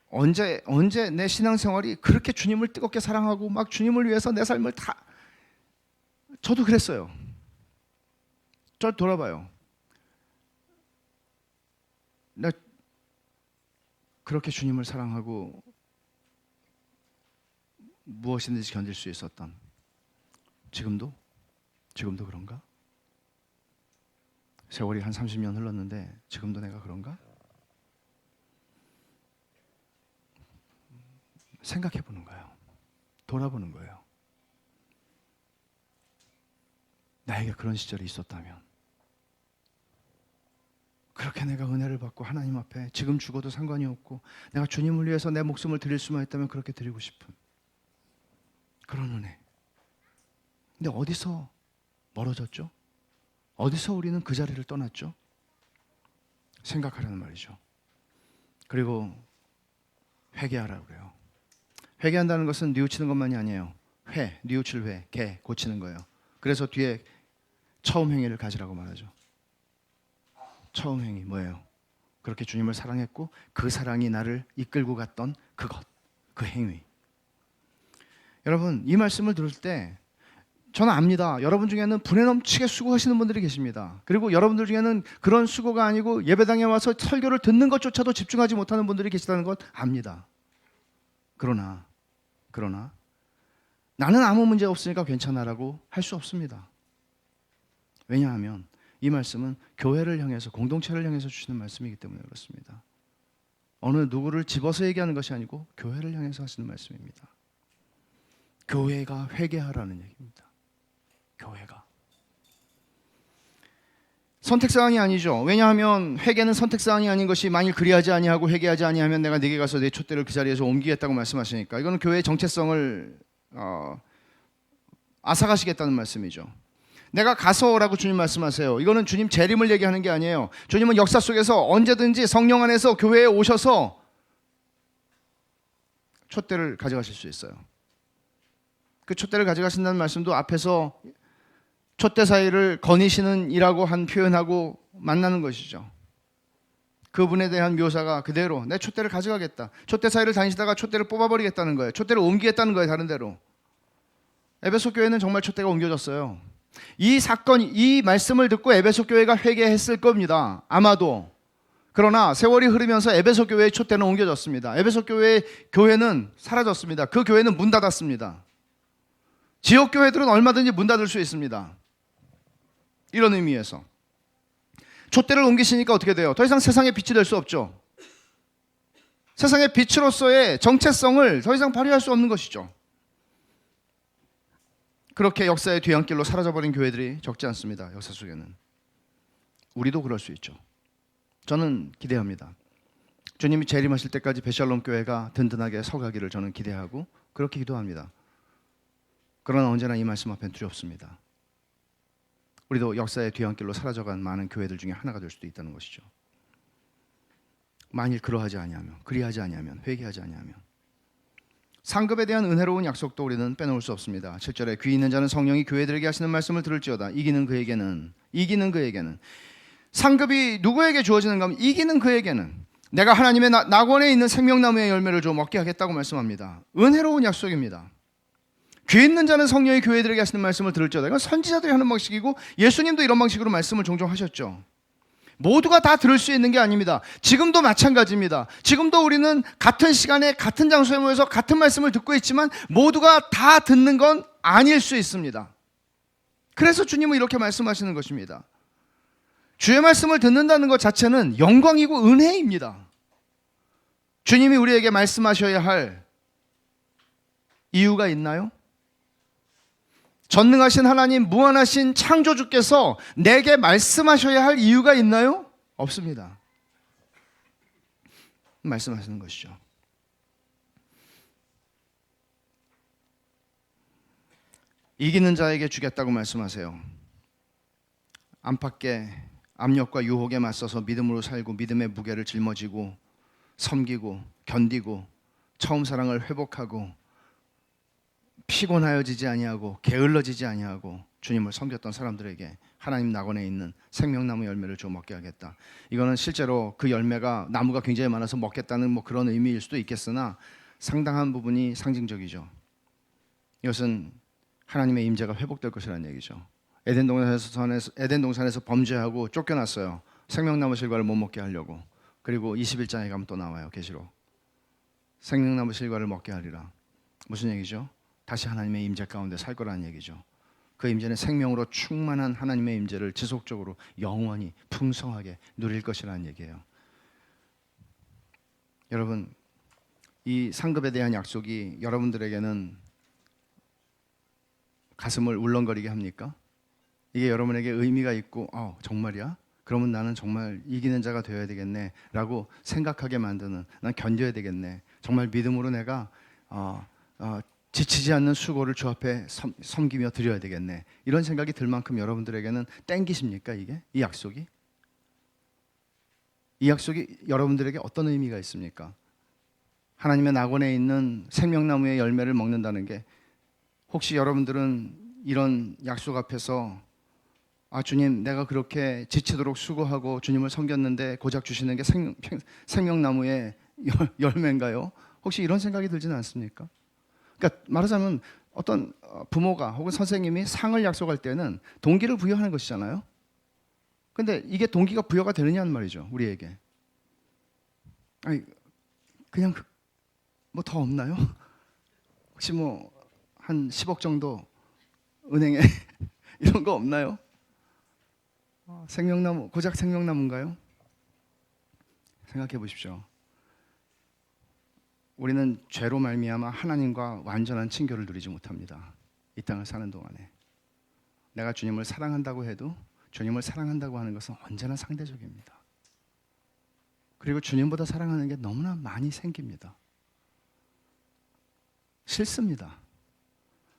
A: 언제 내 신앙생활이 그렇게 주님을 뜨겁게 사랑하고 막 주님을 위해서 내 삶을 다, 저도 그랬어요. 저 돌아봐요. 나 그렇게 주님을 사랑하고 무엇이든지 견딜 수 있었던, 지금도 그런가? 세월이 한 30년 흘렀는데 지금도 내가 그런가? 생각해 보는 거예요. 돌아보는 거예요. 나에게 그런 시절이 있었다면, 그렇게 내가 은혜를 받고 하나님 앞에 지금 죽어도 상관이 없고 내가 주님을 위해서 내 목숨을 드릴 수만 있다면 그렇게 드리고 싶은 그런 은혜. 근데 어디서 멀어졌죠? 어디서 우리는 그 자리를 떠났죠? 생각하라는 말이죠. 그리고 회개하라고 그래요. 회개한다는 것은 뉘우치는 것만이 아니에요. 뉘우칠 회, 개, 고치는 거예요. 그래서 뒤에 처음 행위를 가지라고 말하죠. 처음 행위 뭐예요? 그렇게 주님을 사랑했고 그 사랑이 나를 이끌고 갔던 그것, 그 행위. 여러분, 이 말씀을 들을 때 저는 압니다. 여러분 중에는 분에 넘치게 수고하시는 분들이 계십니다. 그리고 여러분들 중에는 그런 수고가 아니고 예배당에 와서 설교를 듣는 것조차도 집중하지 못하는 분들이 계시다는 것 압니다. 그러나 나는 아무 문제 없으니까 괜찮아라고 할 수 없습니다. 왜냐하면 이 말씀은 교회를 향해서, 공동체를 향해서 주시는 말씀이기 때문에 그렇습니다. 어느 누구를 집어서 얘기하는 것이 아니고 교회를 향해서 하시는 말씀입니다. 교회가 회개하라는 얘기입니다. 교회가 선택사항이 아니죠. 왜냐하면 회개는 선택사항이 아닌 것이, 만일 그리하지 아니하고 회개하지 아니하면 내가 네게 가서 내 촛대를 그 자리에서 옮기겠다고 말씀하시니까 이거는 교회의 정체성을 앗아가시겠다는 말씀이죠. 내가 가서라고 주님 말씀하세요. 이거는 주님 재림을 얘기하는 게 아니에요. 주님은 역사 속에서 언제든지 성령 안에서 교회에 오셔서 촛대를 가져가실 수 있어요. 그 촛대를 가져가신다는 말씀도 앞에서 촛대 사이를 거니시는 이라고 한 표현하고 만나는 것이죠. 그분에 대한 묘사가 그대로 내 촛대를 가져가겠다. 촛대 사이를 다니시다가 촛대를 뽑아버리겠다는 거예요. 촛대를 옮기겠다는 거예요. 다른 데로. 에베소 교회는 정말 촛대가 옮겨졌어요. 이 사건, 이 말씀을 듣고 에베소 교회가 회개했을 겁니다. 아마도. 그러나 세월이 흐르면서 에베소 교회의 촛대는 옮겨졌습니다. 에베소 교회는 사라졌습니다. 그 교회는 문 닫았습니다. 지역 교회들은 얼마든지 문 닫을 수 있습니다. 이런 의미에서 촛대를 옮기시니까 어떻게 돼요? 더 이상 세상의 빛이 될 수 없죠. 세상의 빛으로서의 정체성을 더 이상 발휘할 수 없는 것이죠. 그렇게 역사의 뒤안길로 사라져버린 교회들이 적지 않습니다. 역사 속에는. 우리도 그럴 수 있죠. 저는 기대합니다. 주님이 재림하실 때까지 베샬롬 교회가 든든하게 서가기를 저는 기대하고 그렇게 기도합니다. 그러나 언제나 이 말씀 앞엔 두렵습니다. 우리도 역사의 뒤안길로 사라져간 많은 교회들 중에 하나가 될 수도 있다는 것이죠. 만일 그리하지 아니하면, 회개하지 아니하면. 상급에 대한 은혜로운 약속도 우리는 빼놓을 수 없습니다. 7절에 귀 있는 자는 성령이 교회들에게 하시는 말씀을 들을지어다. 이기는 그에게는 상급이 누구에게 주어지는가 하면 이기는 그에게는 내가 하나님의 낙원에 있는 생명나무의 열매를 좀 먹게 하겠다고 말씀합니다. 은혜로운 약속입니다. 귀 있는 자는 성령이 교회들에게 하시는 말씀을 들을지어다. 이건 선지자들이 하는 방식이고 예수님도 이런 방식으로 말씀을 종종 하셨죠. 모두가 다 들을 수 있는 게 아닙니다. 지금도 마찬가지입니다. 지금도 우리는 같은 시간에 같은 장소에 모여서 같은 말씀을 듣고 있지만 모두가 다 듣는 건 아닐 수 있습니다. 그래서 주님은 이렇게 말씀하시는 것입니다. 주의 말씀을 듣는다는 것 자체는 영광이고 은혜입니다. 주님이 우리에게 말씀하셔야 할 이유가 있나요? 전능하신 하나님, 무한하신 창조주께서 내게 말씀하셔야 할 이유가 있나요? 없습니다. 말씀하시는 것이죠. 이기는 자에게 주겠다고 말씀하세요. 안팎의 압력과 유혹에 맞서서 믿음으로 살고 믿음의 무게를 짊어지고 섬기고 견디고 처음 사랑을 회복하고 피곤하여지지 아니하고 게을러지지 아니하고 주님을 섬겼던 사람들에게 하나님 낙원에 있는 생명나무 열매를 줘 먹게 하겠다. 이거는 실제로 그 열매가 나무가 굉장히 많아서 먹겠다는 뭐 그런 의미일 수도 있겠으나 상당한 부분이 상징적이죠. 이것은 하나님의 임재가 회복될 것이라는 얘기죠. 에덴 동산에서 범죄하고 쫓겨났어요. 생명나무 실과를 못 먹게 하려고. 그리고 21장에 가면 또 나와요. 계시록. 생명나무 실과를 먹게 하리라. 무슨 얘기죠? 다시 하나님의 임재 가운데 살 거라는 얘기죠. 그 임재는 생명으로 충만한 하나님의 임재를 지속적으로 영원히 풍성하게 누릴 것이라는 얘기예요. 여러분, 이 상급에 대한 약속이 여러분들에게는 가슴을 울렁거리게 합니까? 이게 여러분에게 의미가 있고 정말이야? 그러면 나는 정말 이기는 자가 되어야 되겠네 라고 생각하게 만드는, 난 견뎌야 되겠네, 정말 믿음으로 내가 지치지 않는 수고를 주 앞에 섬기며 드려야 되겠네, 이런 생각이 들 만큼 여러분들에게는 땡기십니까? 이게? 이 약속이 여러분들에게 어떤 의미가 있습니까? 하나님의 낙원에 있는 생명나무의 열매를 먹는다는 게, 혹시 여러분들은 이런 약속 앞에서 주님, 내가 그렇게 지치도록 수고하고 주님을 섬겼는데 고작 주시는 게 생명나무의 열매인가요? 혹시 이런 생각이 들지는 않습니까? 그러니까 말하자면 어떤 부모가 혹은 선생님이 상을 약속할 때는 동기를 부여하는 것이잖아요. 근데 이게 동기가 부여가 되느냐는 말이죠, 우리에게. 아니, 그냥 뭐 더 없나요? 혹시 뭐 한 10억 정도 은행에 이런 거 없나요? 생명나무, 고작 생명나무인가요? 생각해 보십시오. 우리는 죄로 말미암아 하나님과 완전한 친교를 누리지 못합니다. 이 땅을 사는 동안에 내가 주님을 사랑한다고 해도 주님을 사랑한다고 하는 것은 언제나 상대적입니다. 그리고 주님보다 사랑하는 게 너무나 많이 생깁니다. 싫습니다.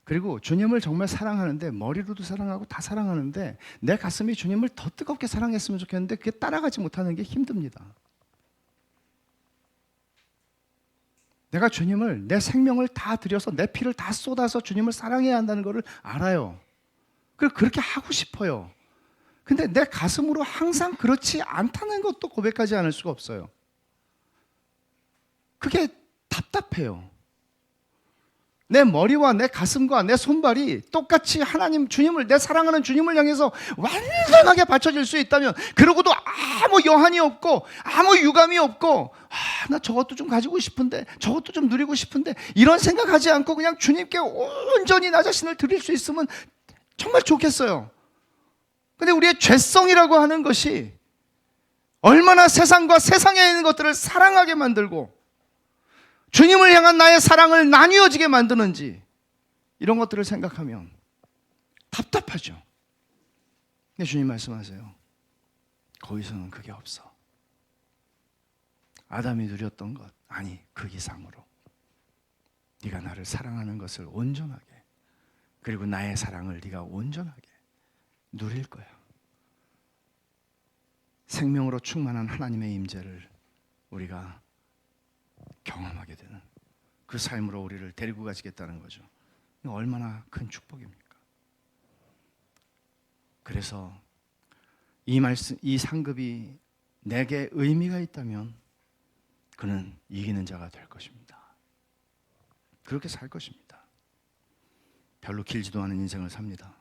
A: 그리고 주님을 정말 사랑하는데, 머리로도 사랑하고 다 사랑하는데 내 가슴이 주님을 더 뜨겁게 사랑했으면 좋겠는데 그게 따라가지 못하는 게 힘듭니다. 내가 주님을, 내 생명을 다 들여서 내 피를 다 쏟아서 주님을 사랑해야 한다는 것을 알아요. 그리고 그렇게 하고 싶어요. 근데 내 가슴으로 항상 그렇지 않다는 것도 고백하지 않을 수가 없어요. 그게 답답해요. 내 머리와 내 가슴과 내 손발이 똑같이 하나님, 주님을, 내 사랑하는 주님을 향해서 완전하게 받쳐질 수 있다면, 그러고도 아무 여한이 없고 아무 유감이 없고 나 저것도 좀 가지고 싶은데, 저것도 좀 누리고 싶은데, 이런 생각하지 않고 그냥 주님께 온전히 나 자신을 드릴 수 있으면 정말 좋겠어요. 근데 우리의 죄성이라고 하는 것이 얼마나 세상과 세상에 있는 것들을 사랑하게 만들고 주님을 향한 나의 사랑을 나뉘어지게 만드는지, 이런 것들을 생각하면 답답하죠. 근데 주님 말씀하세요. 거기서는 그게 없어. 아담이 누렸던 것, 아니 그 이상으로 네가 나를 사랑하는 것을 온전하게, 그리고 나의 사랑을 네가 온전하게 누릴 거야. 생명으로 충만한 하나님의 임재를 우리가 경험하게 되는 그 삶으로 우리를 데리고 가시겠다는 거죠. 얼마나 큰 축복입니까? 그래서 이 말씀, 이 상급이 내게 의미가 있다면 그는 이기는 자가 될 것입니다. 그렇게 살 것입니다. 별로 길지도 않은 인생을 삽니다.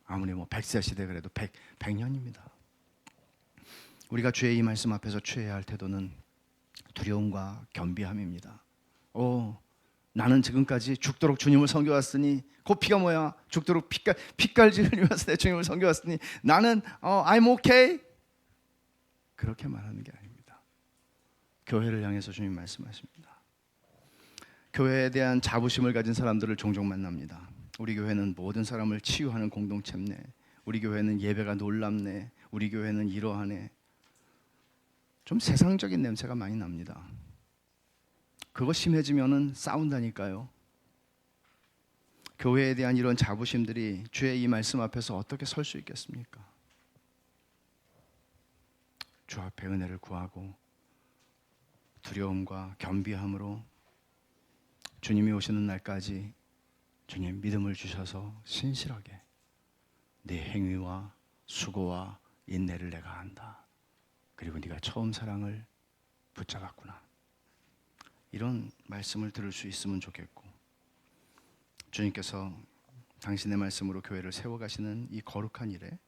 A: 아무리 100세 시대 그래도 100년입니다. 우리가 주의 이 말씀 앞에서 취해야 할 태도는 두려움과 겸비함입니다. 나는 지금까지 죽도록 주님을 섬겨왔으니, 그 피가 뭐야? 죽도록 피깔지 흘리면서 내 주님을 섬겨왔으니 나는 I'm okay. 그렇게 말하는 게 아닙니다. 교회를 향해서 주님 말씀하십니다. 교회에 대한 자부심을 가진 사람들을 종종 만납니다. 우리 교회는 모든 사람을 치유하는 공동체네, 우리 교회는 예배가 놀랍네, 우리 교회는 이러하네. 좀 세상적인 냄새가 많이 납니다. 그거 심해지면은 싸운다니까요. 교회에 대한 이런 자부심들이 주의 이 말씀 앞에서 어떻게 설 수 있겠습니까? 주 앞에 은혜를 구하고 두려움과 겸비함으로 주님이 오시는 날까지 주님 믿음을 주셔서 신실하게 네 행위와 수고와 인내를 내가 안다. 그리고 네가 처음 사랑을 붙잡았구나. 이런 말씀을 들을 수 있으면 좋겠고, 주님께서 당신의 말씀으로 교회를 세워가시는 이 거룩한 일에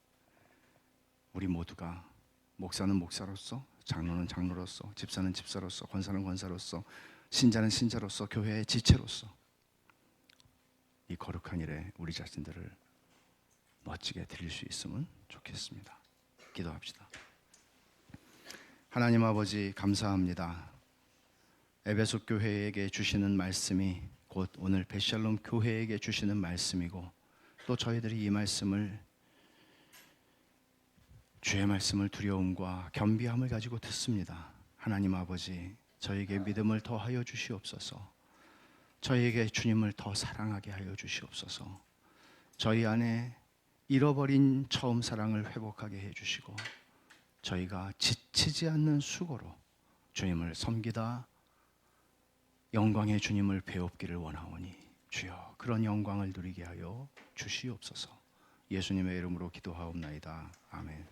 A: 우리 모두가, 목사는 목사로서, 장로는 장로로서, 집사는 집사로서, 권사는 권사로서, 신자는 신자로서, 교회의 지체로서 이 거룩한 일에 우리 자신들을 멋지게 드릴 수 있으면 좋겠습니다. 기도합시다. 하나님 아버지, 감사합니다. 에베소 교회에게 주시는 말씀이 곧 오늘 베샬롬 교회에게 주시는 말씀이고, 또 저희들이 이 말씀을, 주의 말씀을 두려움과 겸비함을 가지고 듣습니다. 하나님 아버지, 저에게 믿음을 더하여 주시옵소서. 저희에게 주님을 더 사랑하게 하여 주시옵소서. 저희 안에 잃어버린 처음 사랑을 회복하게 해주시고, 저희가 지치지 않는 수고로 주님을 섬기다 영광의 주님을 배웁기를 원하오니 주여 그런 영광을 누리게 하여 주시옵소서. 예수님의 이름으로 기도하옵나이다. 아멘.